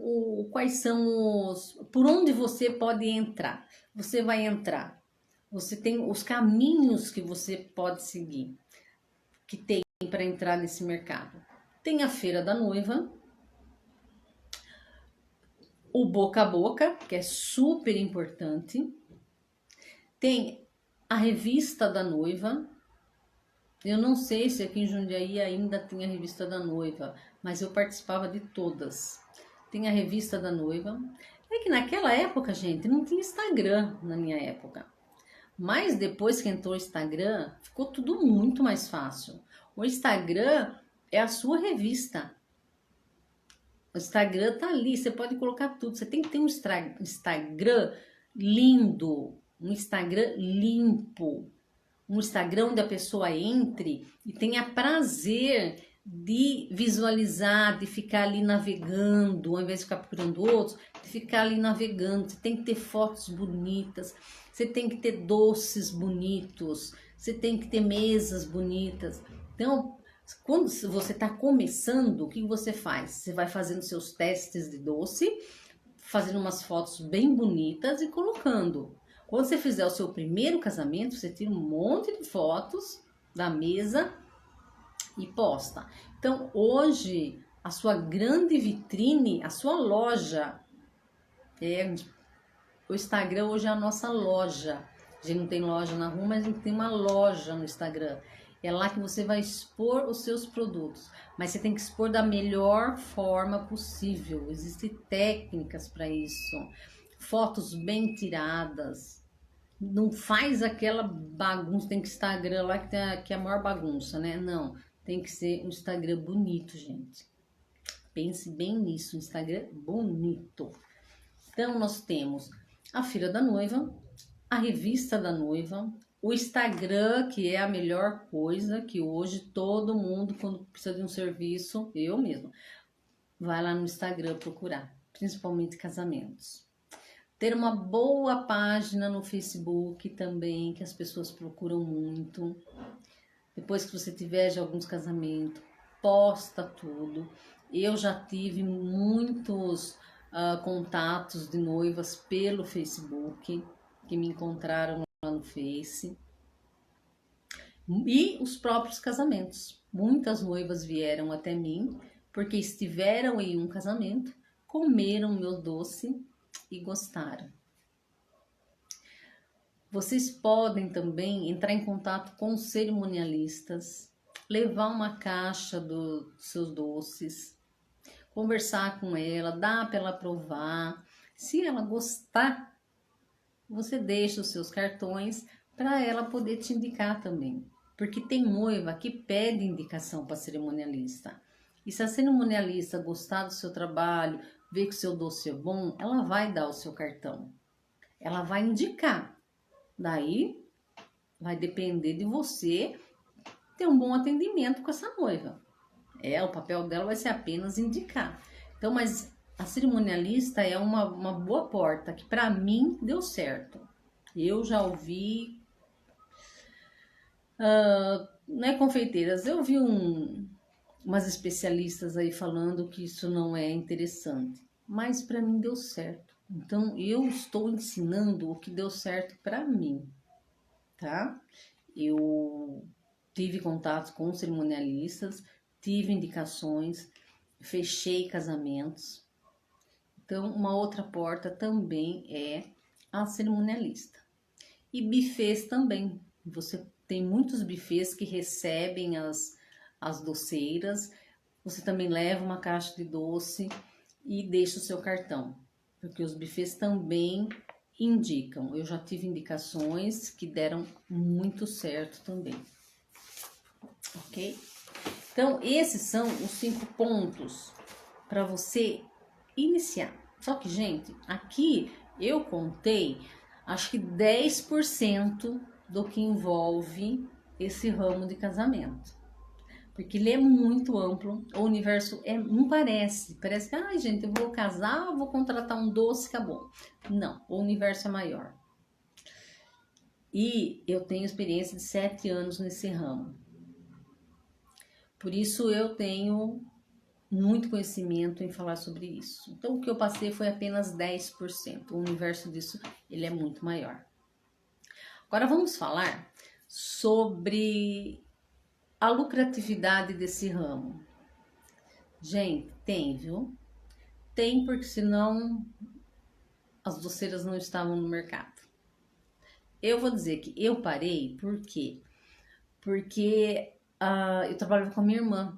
quais são por onde você pode entrar? Você vai entrar. Você tem os caminhos que você pode seguir, que tem para entrar nesse mercado. Tem a feira da noiva, o boca a boca, que é super importante. Tem a revista da noiva. Eu não sei se aqui em Jundiaí ainda tem a revista da noiva, mas eu participava de todas. tem a revista da noiva. É que naquela época, gente, não tinha Instagram na minha época. Mas depois que entrou o Instagram, ficou tudo muito mais fácil. O Instagram é a sua revista. O Instagram tá ali, você pode colocar tudo. Você tem que ter um Instagram lindo, um Instagram limpo, um Instagram onde a pessoa entre e tenha prazer de visualizar, de ficar ali navegando, ao invés de ficar procurando outros, de ficar ali navegando. Você tem que ter fotos bonitas, você tem que ter doces bonitos, você tem que ter mesas bonitas. Então, quando você está começando, o que você faz? Você vai fazendo seus testes de doce, fazendo umas fotos bem bonitas e colocando. Quando você fizer o seu primeiro casamento, você tira um monte de fotos da mesa e posta. Então, hoje, a sua grande vitrine, a sua loja, o Instagram hoje é a nossa loja. A gente não tem loja na rua, mas a gente tem uma loja no Instagram. É lá que você vai expor os seus produtos, mas você tem que expor da melhor forma possível. Existem técnicas para isso. Fotos bem tiradas. Não faz aquela bagunça, tem que Instagram lá que é a maior bagunça, né? Não, tem que ser um Instagram bonito, gente. Pense bem nisso, um Instagram bonito. Então, nós temos a filha da noiva, a revista da noiva, o Instagram, que é a melhor coisa, que hoje todo mundo, quando precisa de um serviço, eu mesmo, vai lá no Instagram procurar, principalmente casamentos. Ter uma boa página no Facebook também, que as pessoas procuram muito. Depois que você tiver já alguns casamentos, posta tudo. Eu já tive muitos contatos de noivas pelo Facebook, que me encontraram lá no Face. E os próprios casamentos. Muitas noivas vieram até mim, porque estiveram em um casamento, comeram meu doce e gostaram. Vocês podem também entrar em contato com os cerimonialistas, levar uma caixa dos seus doces, conversar com ela, dar para ela provar. Se ela gostar, você deixa os seus cartões para ela poder te indicar também. Porque tem noiva que pede indicação para cerimonialista. E se a cerimonialista gostar do seu trabalho, ver que o seu doce é bom, ela vai dar o seu cartão. Ela vai indicar. Daí vai depender de você ter um bom atendimento com essa noiva. O papel dela vai ser apenas indicar. Então, mas a cerimonialista é uma boa porta, que para mim deu certo. Eu já ouvi, não é confeiteiras, eu vi umas especialistas aí falando que isso não é interessante. Mas para mim deu certo. Então, eu estou ensinando o que deu certo para mim, tá? Eu tive contatos com cerimonialistas, tive indicações, fechei casamentos. Então, uma outra porta também é a cerimonialista. E buffets também. Você tem muitos buffets que recebem as doceiras. Você também leva uma caixa de doce e deixa o seu cartão. Porque os buffets também indicam. Eu já tive indicações que deram muito certo também. Ok? Então, esses são os 5 pontos para você iniciar. Só que, gente, aqui eu contei, acho que 10% do que envolve esse ramo de casamento. Porque ele é muito amplo, o universo não parece que, ai gente, eu vou casar, vou contratar um doce, acabou. Não, o universo é maior. E eu tenho experiência de 7 anos nesse ramo. Por isso eu tenho muito conhecimento em falar sobre isso. Então o que eu passei foi apenas 10%. O universo disso, ele é muito maior. Agora vamos falar sobre a lucratividade desse ramo. Gente, tem, viu? Tem, porque senão as doceiras não estavam no mercado. Eu vou dizer que eu parei, por quê? Porque eu trabalhava com a minha irmã.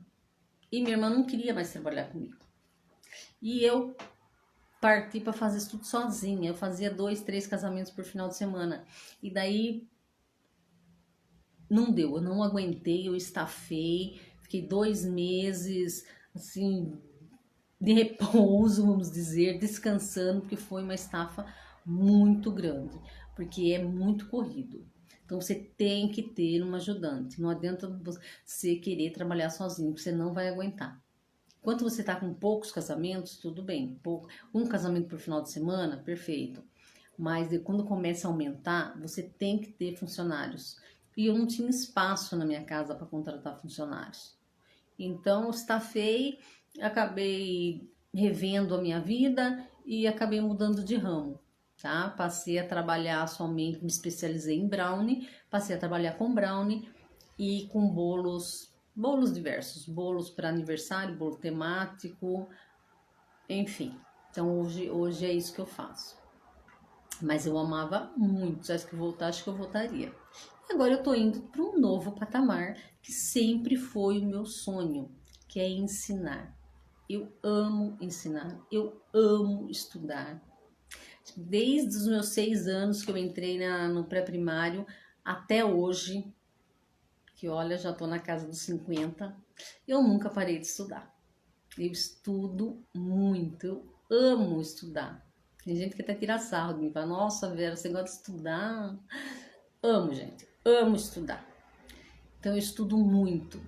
E minha irmã não queria mais trabalhar comigo. E eu parti para fazer isso tudo sozinha. Eu fazia 2, 3 casamentos por final de semana. E daí não deu, eu não aguentei, eu estafei, fiquei 2 meses assim de repouso, vamos dizer, descansando, porque foi uma estafa muito grande, porque é muito corrido. Então você tem que ter uma ajudante. Não adianta você querer trabalhar sozinho, porque você não vai aguentar. Enquanto você está com poucos casamentos, tudo bem. Um casamento por final de semana, perfeito. Mas quando começa a aumentar, você tem que ter funcionários. E eu não tinha espaço na minha casa para contratar funcionários. Então, estafei, acabei revendo a minha vida e acabei mudando de ramo, tá? Passei a trabalhar somente, me especializei em brownie, passei a trabalhar com brownie e com bolos diversos, bolos para aniversário, bolo temático, enfim. Então, hoje é isso que eu faço. Mas eu amava muito, já que voltar, acho que eu voltaria. Agora eu tô indo para um novo patamar que sempre foi o meu sonho, que é ensinar. Eu amo ensinar, eu amo estudar. Desde os meus 6 anos que eu entrei no pré-primário até hoje, que olha, já tô na casa dos 50, eu nunca parei de estudar. Eu estudo muito, eu amo estudar. Tem gente que até tira sarro de mim, fala, nossa, Vera, você gosta de estudar? Amo, gente, amo estudar. Então eu estudo muito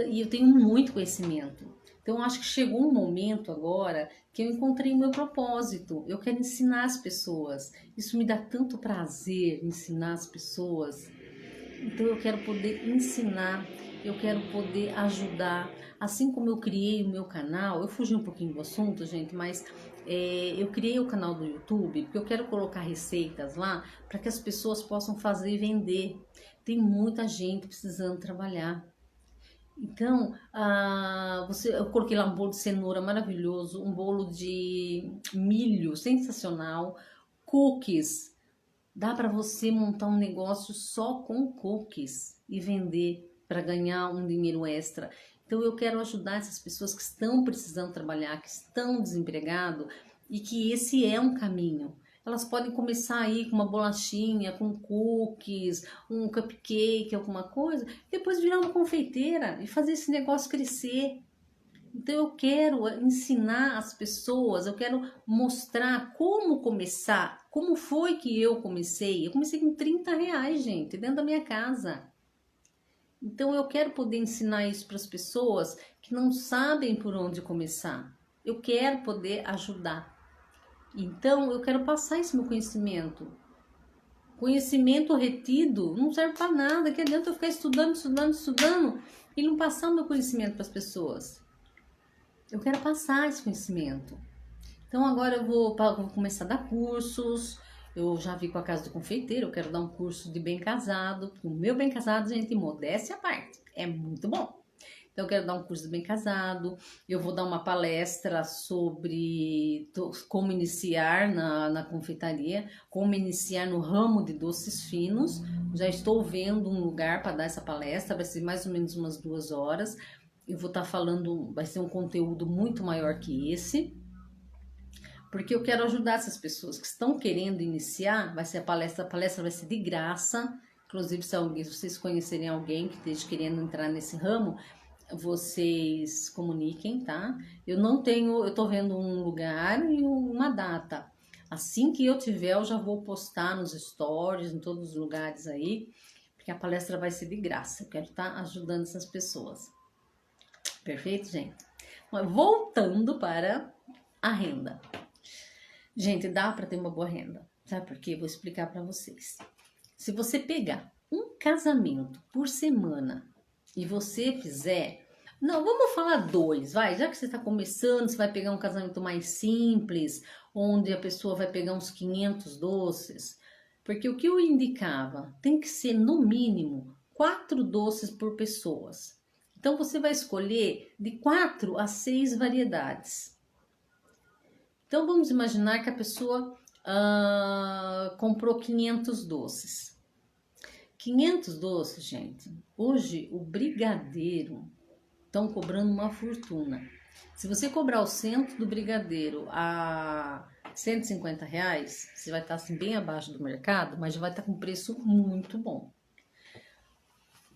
e eu tenho muito conhecimento. Então eu acho que chegou um momento agora que eu encontrei o meu propósito. Eu quero ensinar as pessoas. Isso me dá tanto prazer ensinar as pessoas. Então eu quero poder ensinar, eu quero poder ajudar. Assim como eu criei o meu canal, eu fugi um pouquinho do assunto, gente, mas eu criei o canal do YouTube porque eu quero colocar receitas lá para que as pessoas possam fazer e vender. Tem muita gente precisando trabalhar. Então, eu coloquei lá um bolo de cenoura maravilhoso, um bolo de milho sensacional, cookies. Dá para você montar um negócio só com cookies e vender para ganhar um dinheiro extra. Então eu quero ajudar essas pessoas que estão precisando trabalhar, que estão desempregados e que esse é um caminho. Elas podem começar aí com uma bolachinha, com cookies, um cupcake, alguma coisa, e depois virar uma confeiteira e fazer esse negócio crescer. Então eu quero ensinar as pessoas, eu quero mostrar como começar, como foi que eu comecei. Eu comecei com R$ 30, gente, dentro da minha casa. Então eu quero poder ensinar isso para as pessoas que não sabem por onde começar. Eu quero poder ajudar. Então eu quero passar esse meu conhecimento. Conhecimento retido não serve para nada, que adianta eu ficar estudando e não passar o meu conhecimento para as pessoas. Eu quero passar esse conhecimento. Então agora eu vou começar a dar cursos. Eu já vi com a Casa do Confeiteiro, eu quero dar um curso de bem casado. O meu bem casado, gente, modéstia à parte, é muito bom. Então eu quero dar um curso de bem casado. Eu vou dar uma palestra sobre como iniciar na confeitaria, como iniciar no ramo de doces finos. Já estou vendo um lugar para dar essa palestra, vai ser mais ou menos umas 2 horas. Eu vou estar falando, vai ser um conteúdo muito maior que esse, porque eu quero ajudar essas pessoas que estão querendo iniciar. Vai ser a palestra vai ser de graça. Inclusive, se vocês conhecerem alguém que esteja querendo entrar nesse ramo, vocês comuniquem, tá? Eu tô vendo um lugar e uma data. Assim que eu tiver, eu já vou postar nos stories, em todos os lugares aí, porque a palestra vai ser de graça. Eu quero estar ajudando essas pessoas. Perfeito, gente? Voltando para a renda. Gente, dá para ter uma boa renda. Sabe por quê? Vou explicar para vocês. Se você pegar um casamento por semana e você fizer... Não, vamos falar 2, vai. Já que você está começando, você vai pegar um casamento mais simples, onde a pessoa vai pegar uns 500 doces. Porque o que eu indicava, tem que ser no mínimo 4 doces por pessoas. Então você vai escolher de 4 a 6 variedades. Então vamos imaginar que a pessoa comprou 500 doces. 500 doces, gente. Hoje o brigadeiro estão cobrando uma fortuna. Se você cobrar o centro do brigadeiro a R$ 150, você vai estar assim, bem abaixo do mercado, mas já vai estar com preço muito bom.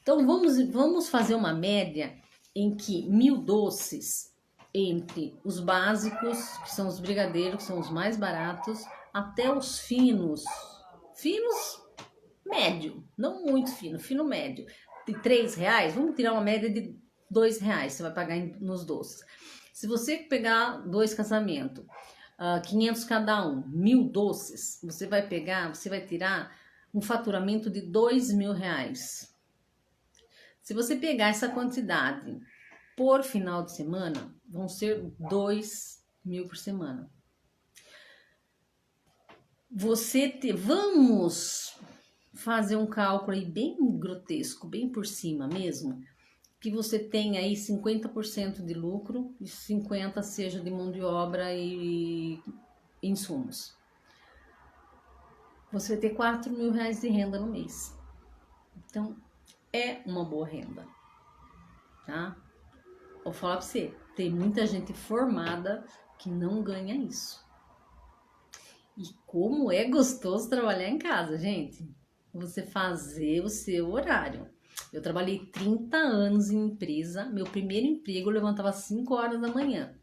Então vamos fazer uma média em que 1.000 doces entre os básicos, que são os brigadeiros, que são os mais baratos, até os finos. Finos médio, não muito fino, fino médio. De R$ 3, vamos tirar uma média de R$ 2, você vai pagar nos doces. Se você pegar 2 casamentos, 500 cada um, 1.000 doces, você vai tirar um faturamento de R$ 2.000. Se você pegar essa quantidade por final de semana, vão ser 2.000 por semana. Vamos fazer um cálculo aí bem grotesco, bem por cima mesmo, que você tem aí 50% de lucro e 50% seja de mão de obra e insumos. Você vai ter R$ 4.000 de renda no mês. Então, é uma boa renda, tá? Vou falar pra você, tem muita gente formada que não ganha isso. E como é gostoso trabalhar em casa, gente. Você fazer o seu horário. Eu trabalhei 30 anos em empresa. Meu primeiro emprego eu levantava às 5 horas da manhã.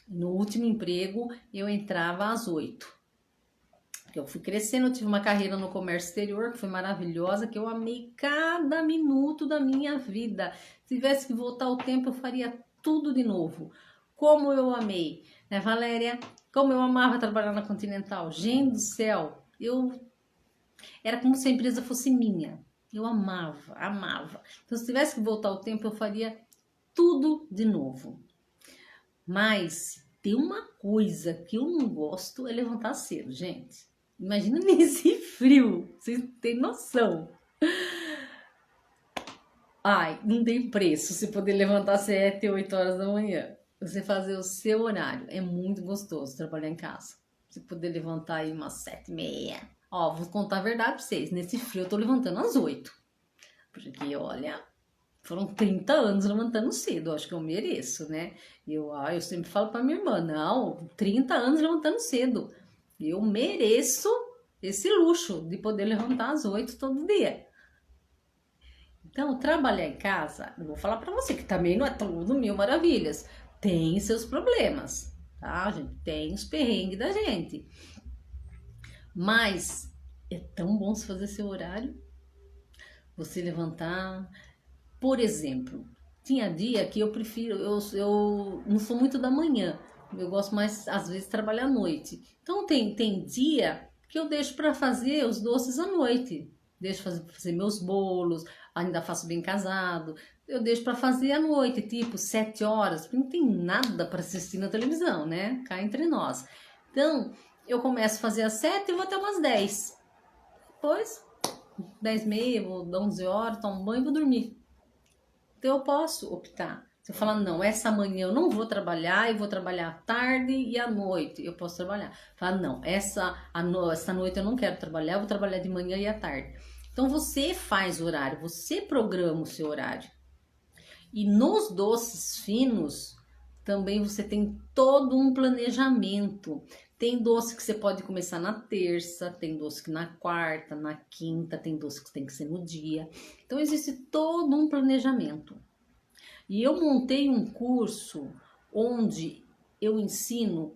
No último emprego eu entrava às 8. Eu fui crescendo, eu tive uma carreira no comércio exterior que foi maravilhosa, que eu amei cada minuto da minha vida. Se tivesse que voltar o tempo, eu faria tudo de novo. Como eu amei, né, Valéria? Como eu amava trabalhar na Continental. Gente do céu, era como se a empresa fosse minha. Eu amava, amava. Então, se tivesse que voltar o tempo, eu faria tudo de novo. Mas tem uma coisa que eu não gosto, é levantar cedo, gente. Imagina nesse frio, vocês têm noção. Ai, não tem preço se poder levantar 7, 8 horas da manhã. Você fazer o seu horário, é muito gostoso trabalhar em casa. Você poder levantar aí umas 7h30. Ó, vou contar a verdade pra vocês, nesse frio eu tô levantando às 8. Porque, olha, foram 30 anos levantando cedo, eu acho que eu mereço, né? Eu sempre falo pra minha irmã, não, 30 anos levantando cedo. Eu mereço esse luxo de poder levantar às 8 todo dia. Então, trabalhar em casa, eu vou falar pra você que também não é tudo mil maravilhas. Tem seus problemas, tá, gente? Tem os perrengues da gente. Mas é tão bom se fazer seu horário. Você levantar. Por exemplo, tinha dia que eu prefiro, eu não sou muito da manhã. Eu gosto mais, às vezes, de trabalhar à noite. Então, tem dia que eu deixo para fazer os doces à noite. Deixo fazer meus bolos, ainda faço bem casado. Eu deixo para fazer à noite, tipo 7 horas, porque não tem nada para assistir na televisão, né? Cá entre nós. Então, eu começo a fazer às 7 e vou até umas 10. Depois, 10h30, vou dar 11 horas, tomo banho e vou dormir. Então eu posso optar. Se eu falar, não, essa manhã eu não vou trabalhar, eu vou trabalhar à tarde e à noite, eu posso trabalhar. Falar, não, essa noite eu não quero trabalhar, eu vou trabalhar de manhã e à tarde. Então você faz o horário, você programa o seu horário. E nos doces finos, também você tem todo um planejamento. Tem doce que você pode começar na terça, tem doce que na quarta, na quinta, tem doce que tem que ser no dia. Então, existe todo um planejamento. E eu montei um curso onde eu ensino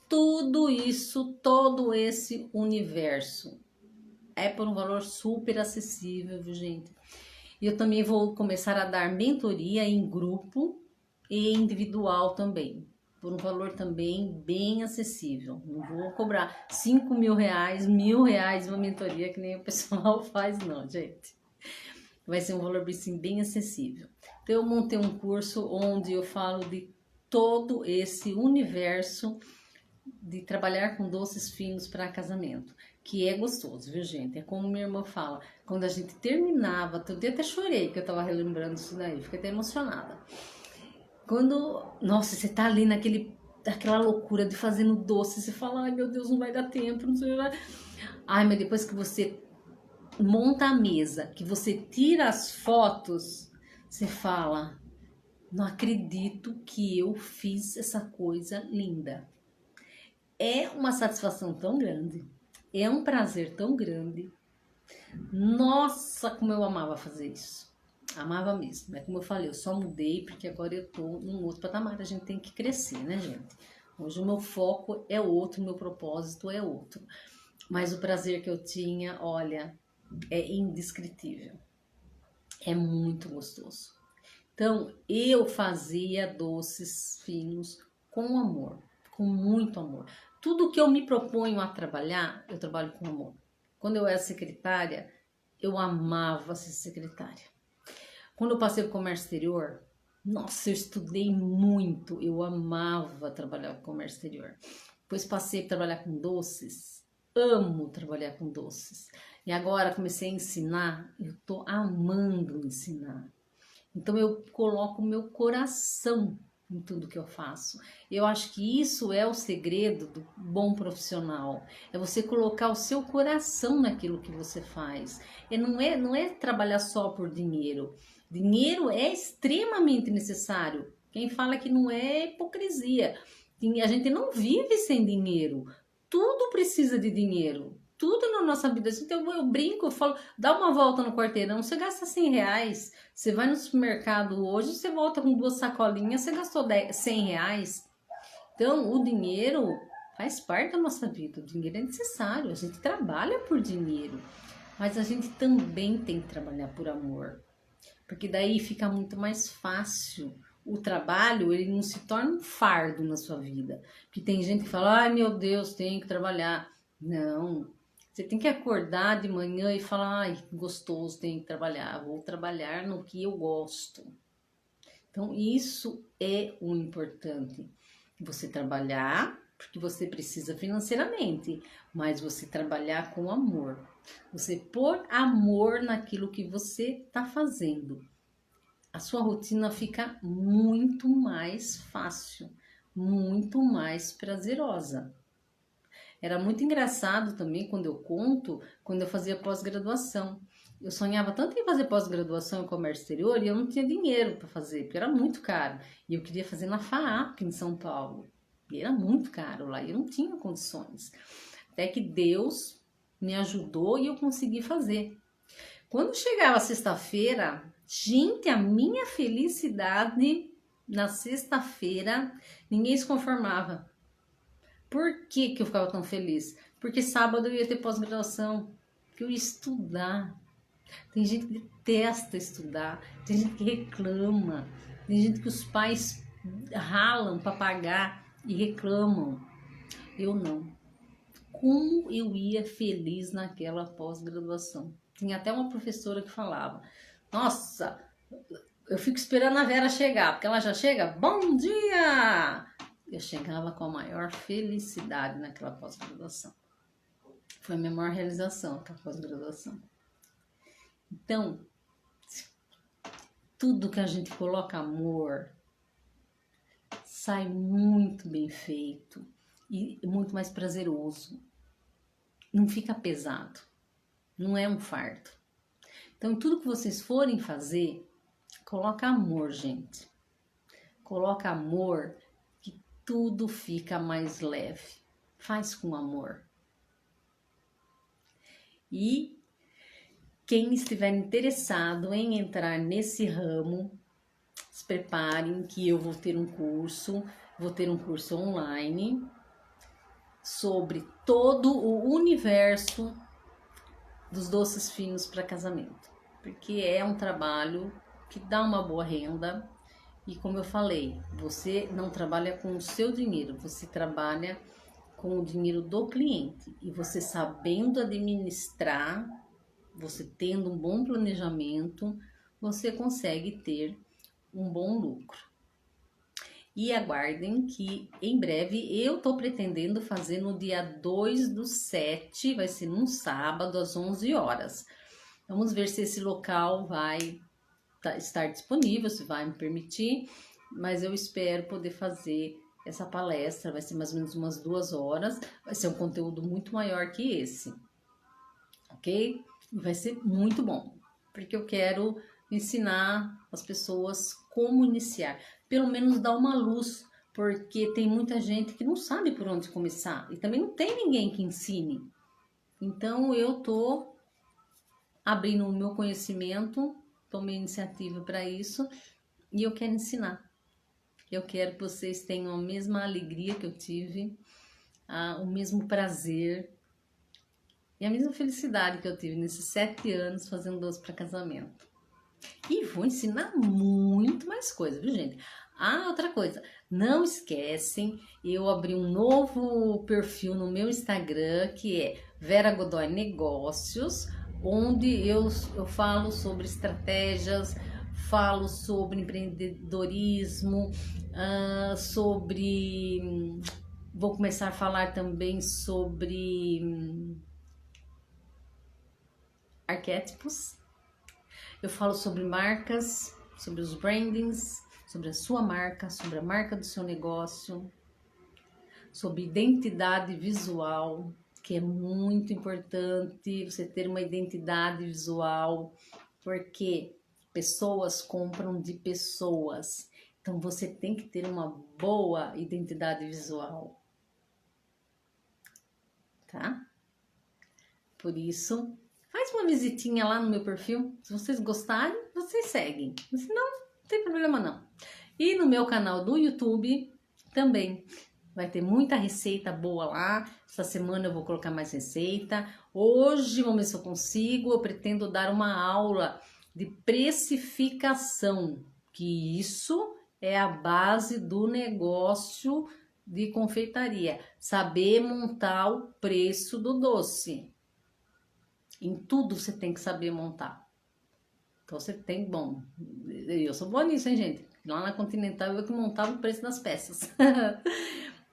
tudo isso, todo esse universo. É por um valor super acessível, viu, gente? E eu também vou começar a dar mentoria em grupo e individual também, por um valor também bem acessível. Não vou cobrar R$ 5.000, R$ 1.000 uma mentoria que nem o pessoal faz, não, gente. Vai ser um valor assim, bem acessível. Então, eu montei um curso onde eu falo de todo esse universo de trabalhar com doces finos para casamento, que é gostoso, viu, gente? É como minha irmã fala, quando a gente terminava, eu até chorei que eu tava relembrando isso daí, fiquei até emocionada. Quando, nossa, você tá ali naquela loucura de fazendo doce, você fala, ai meu Deus, não vai dar tempo, não sei lá. Ai, mas depois que você monta a mesa, que você tira as fotos, você fala, Não acredito que eu fiz essa coisa linda. É uma satisfação tão grande, é um prazer tão grande. Nossa, como eu amava fazer isso. Amava mesmo. É como eu falei, eu só mudei porque agora eu tô num outro patamar. A gente tem que crescer, né, gente? Hoje o meu foco é outro, o meu propósito é outro. Mas o prazer que eu tinha, olha, é indescritível. É muito gostoso. Então, eu fazia doces finos com amor, com muito amor. Tudo que eu me proponho a trabalhar, eu trabalho com amor. Quando eu era secretária, eu amava ser secretária. Quando eu passei para o comércio exterior, nossa, eu estudei muito, eu amava trabalhar com comércio exterior. Depois passei a trabalhar com doces, amo trabalhar com doces. E agora comecei a ensinar, eu tô amando ensinar. Então eu coloco o meu coração em tudo que eu faço. Eu acho que isso é o segredo do bom profissional. É você colocar o seu coração naquilo que você faz. E não é trabalhar só por dinheiro. Dinheiro é extremamente necessário. Quem fala que não é hipocrisia. A gente não vive sem dinheiro. Tudo precisa de dinheiro. Tudo na nossa vida. Então eu brinco, eu falo, dá uma volta no quarteirão, você gasta R$ 100. Você vai no supermercado hoje, você volta com 2 sacolinhas, você gastou R$ 100. Então, o dinheiro faz parte da nossa vida. O dinheiro é necessário. A gente trabalha por dinheiro, mas a gente também tem que trabalhar por amor, porque daí fica muito mais fácil. O trabalho, ele não se torna um fardo na sua vida. Porque tem gente que fala, ai meu Deus, tenho que trabalhar. Não, você tem que acordar de manhã e falar, ai, gostoso, tenho que trabalhar. Vou trabalhar no que eu gosto. Então, isso é o importante. Você trabalhar, porque você precisa financeiramente, mas você trabalhar com amor. Você pôr amor naquilo que você está fazendo. A sua rotina fica muito mais fácil, muito mais prazerosa. Era muito engraçado também quando eu conto, quando eu fazia pós-graduação. Eu sonhava tanto em fazer pós-graduação em comércio exterior e eu não tinha dinheiro para fazer, porque era muito caro. E eu queria fazer na FAAP em São Paulo. E era muito caro lá, e eu não tinha condições. Até que Deus me ajudou e eu consegui fazer. Quando chegava sexta-feira, gente, a minha felicidade na sexta-feira, ninguém se conformava. Por que que eu ficava tão feliz? Porque sábado eu ia ter pós-graduação, que eu ia estudar. Tem gente que detesta estudar, tem gente que reclama, tem gente que os pais ralam para pagar e reclamam. Eu não. Como eu ia feliz naquela pós-graduação. Tinha até uma professora que falava, nossa, eu fico esperando a Vera chegar, porque ela já chega, bom dia! Eu chegava com a maior felicidade naquela pós-graduação. Foi a minha maior realização, aquela pós-graduação. Então, tudo que a gente coloca amor, sai muito bem feito e muito mais prazeroso. Não fica pesado, não é um fardo. Então, tudo que vocês forem fazer, coloca amor, gente. Coloca amor que tudo fica mais leve. Faz com amor. E quem estiver interessado em entrar nesse ramo, se preparem que eu vou ter um curso online sobre todo o universo dos doces finos para casamento, porque é um trabalho que dá uma boa renda e, como eu falei, você não trabalha com o seu dinheiro, você trabalha com o dinheiro do cliente, e você sabendo administrar, você tendo um bom planejamento, você consegue ter um bom lucro. E aguardem que em breve eu tô pretendendo fazer no dia 2/7, vai ser num sábado às 11 horas. Vamos ver se esse local vai estar disponível, se vai me permitir, mas eu espero poder fazer essa palestra, vai ser mais ou menos umas 2 horas, vai ser um conteúdo muito maior que esse, ok? Vai ser muito bom, porque eu quero ensinar as pessoas como iniciar, pelo menos dar uma luz, porque tem muita gente que não sabe por onde começar e também não tem ninguém que ensine. Então eu tô abrindo o meu conhecimento, tomei iniciativa para isso e eu quero ensinar. Eu quero que vocês tenham a mesma alegria que eu tive, o mesmo prazer e a mesma felicidade que eu tive nesses 7 anos fazendo doce para casamento. E vou ensinar muito mais coisa, viu, gente? Outra coisa, não esquecem, eu abri um novo perfil no meu Instagram, que é Vera Godoy Negócios, onde eu falo sobre estratégias, falo sobre empreendedorismo, vou começar a falar também sobre arquétipos. Eu falo sobre marcas, sobre os brandings, sobre a sua marca, sobre a marca do seu negócio, sobre identidade visual, que é muito importante você ter uma identidade visual, porque pessoas compram de pessoas. Então você tem que ter uma boa identidade visual, tá? Por isso, faz uma visitinha lá no meu perfil. Se vocês gostarem, vocês seguem. Se não tem problema não. E no meu canal do YouTube também vai ter muita receita boa lá. Essa semana eu vou colocar mais receita. Hoje, vamos ver se eu consigo. Eu pretendo dar uma aula de precificação, que isso é a base do negócio de confeitaria. Saber montar o preço do doce. Em tudo você tem que saber montar. Então você tem, bom, eu sou boa nisso, hein, gente? Lá na Continental eu que montava o preço das peças.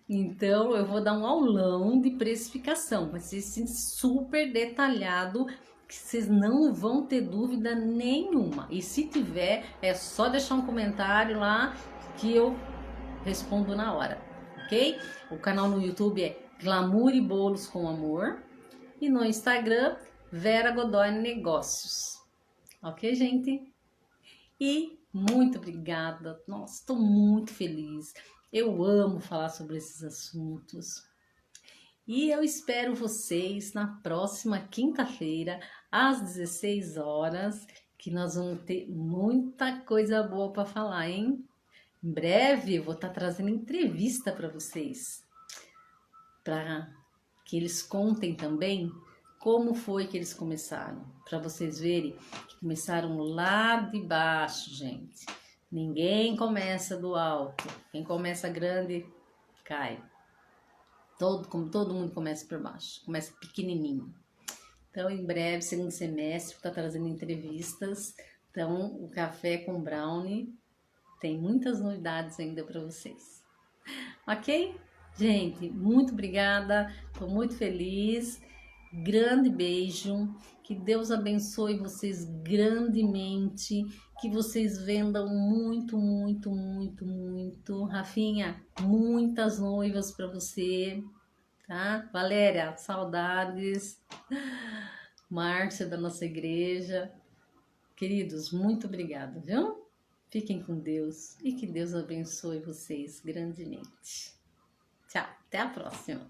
Então eu vou dar um aulão de precificação. Vai ser assim, super detalhado, que vocês não vão ter dúvida nenhuma. E se tiver, é só deixar um comentário lá que eu respondo na hora, ok? O canal no YouTube é Glamour e Bolos com Amor. E no Instagram, Vera Godoy Negócios. Ok, gente? E muito obrigada. Nossa, estou muito feliz. Eu amo falar sobre esses assuntos. E eu espero vocês na próxima quinta-feira, às 16 horas, que nós vamos ter muita coisa boa para falar, hein? Em breve eu vou estar trazendo entrevista para vocês, para que eles contem também como foi que eles começaram, para vocês verem que começaram lá de baixo, gente. Ninguém começa do alto, quem começa grande cai. Como todo mundo começa por baixo, começa pequenininho. Então, em breve, segundo semestre, tá trazendo entrevistas. Então, o Café com Brownie tem muitas novidades ainda para vocês. Ok? Gente, muito obrigada, estou muito feliz. Grande beijo, que Deus abençoe vocês grandemente, que vocês vendam muito, muito, muito, muito. Rafinha, muitas noivas para você, tá? Valéria, saudades. Márcia da nossa igreja. Queridos, muito obrigada, viu? Fiquem com Deus e que Deus abençoe vocês grandemente. Tchau, até a próxima.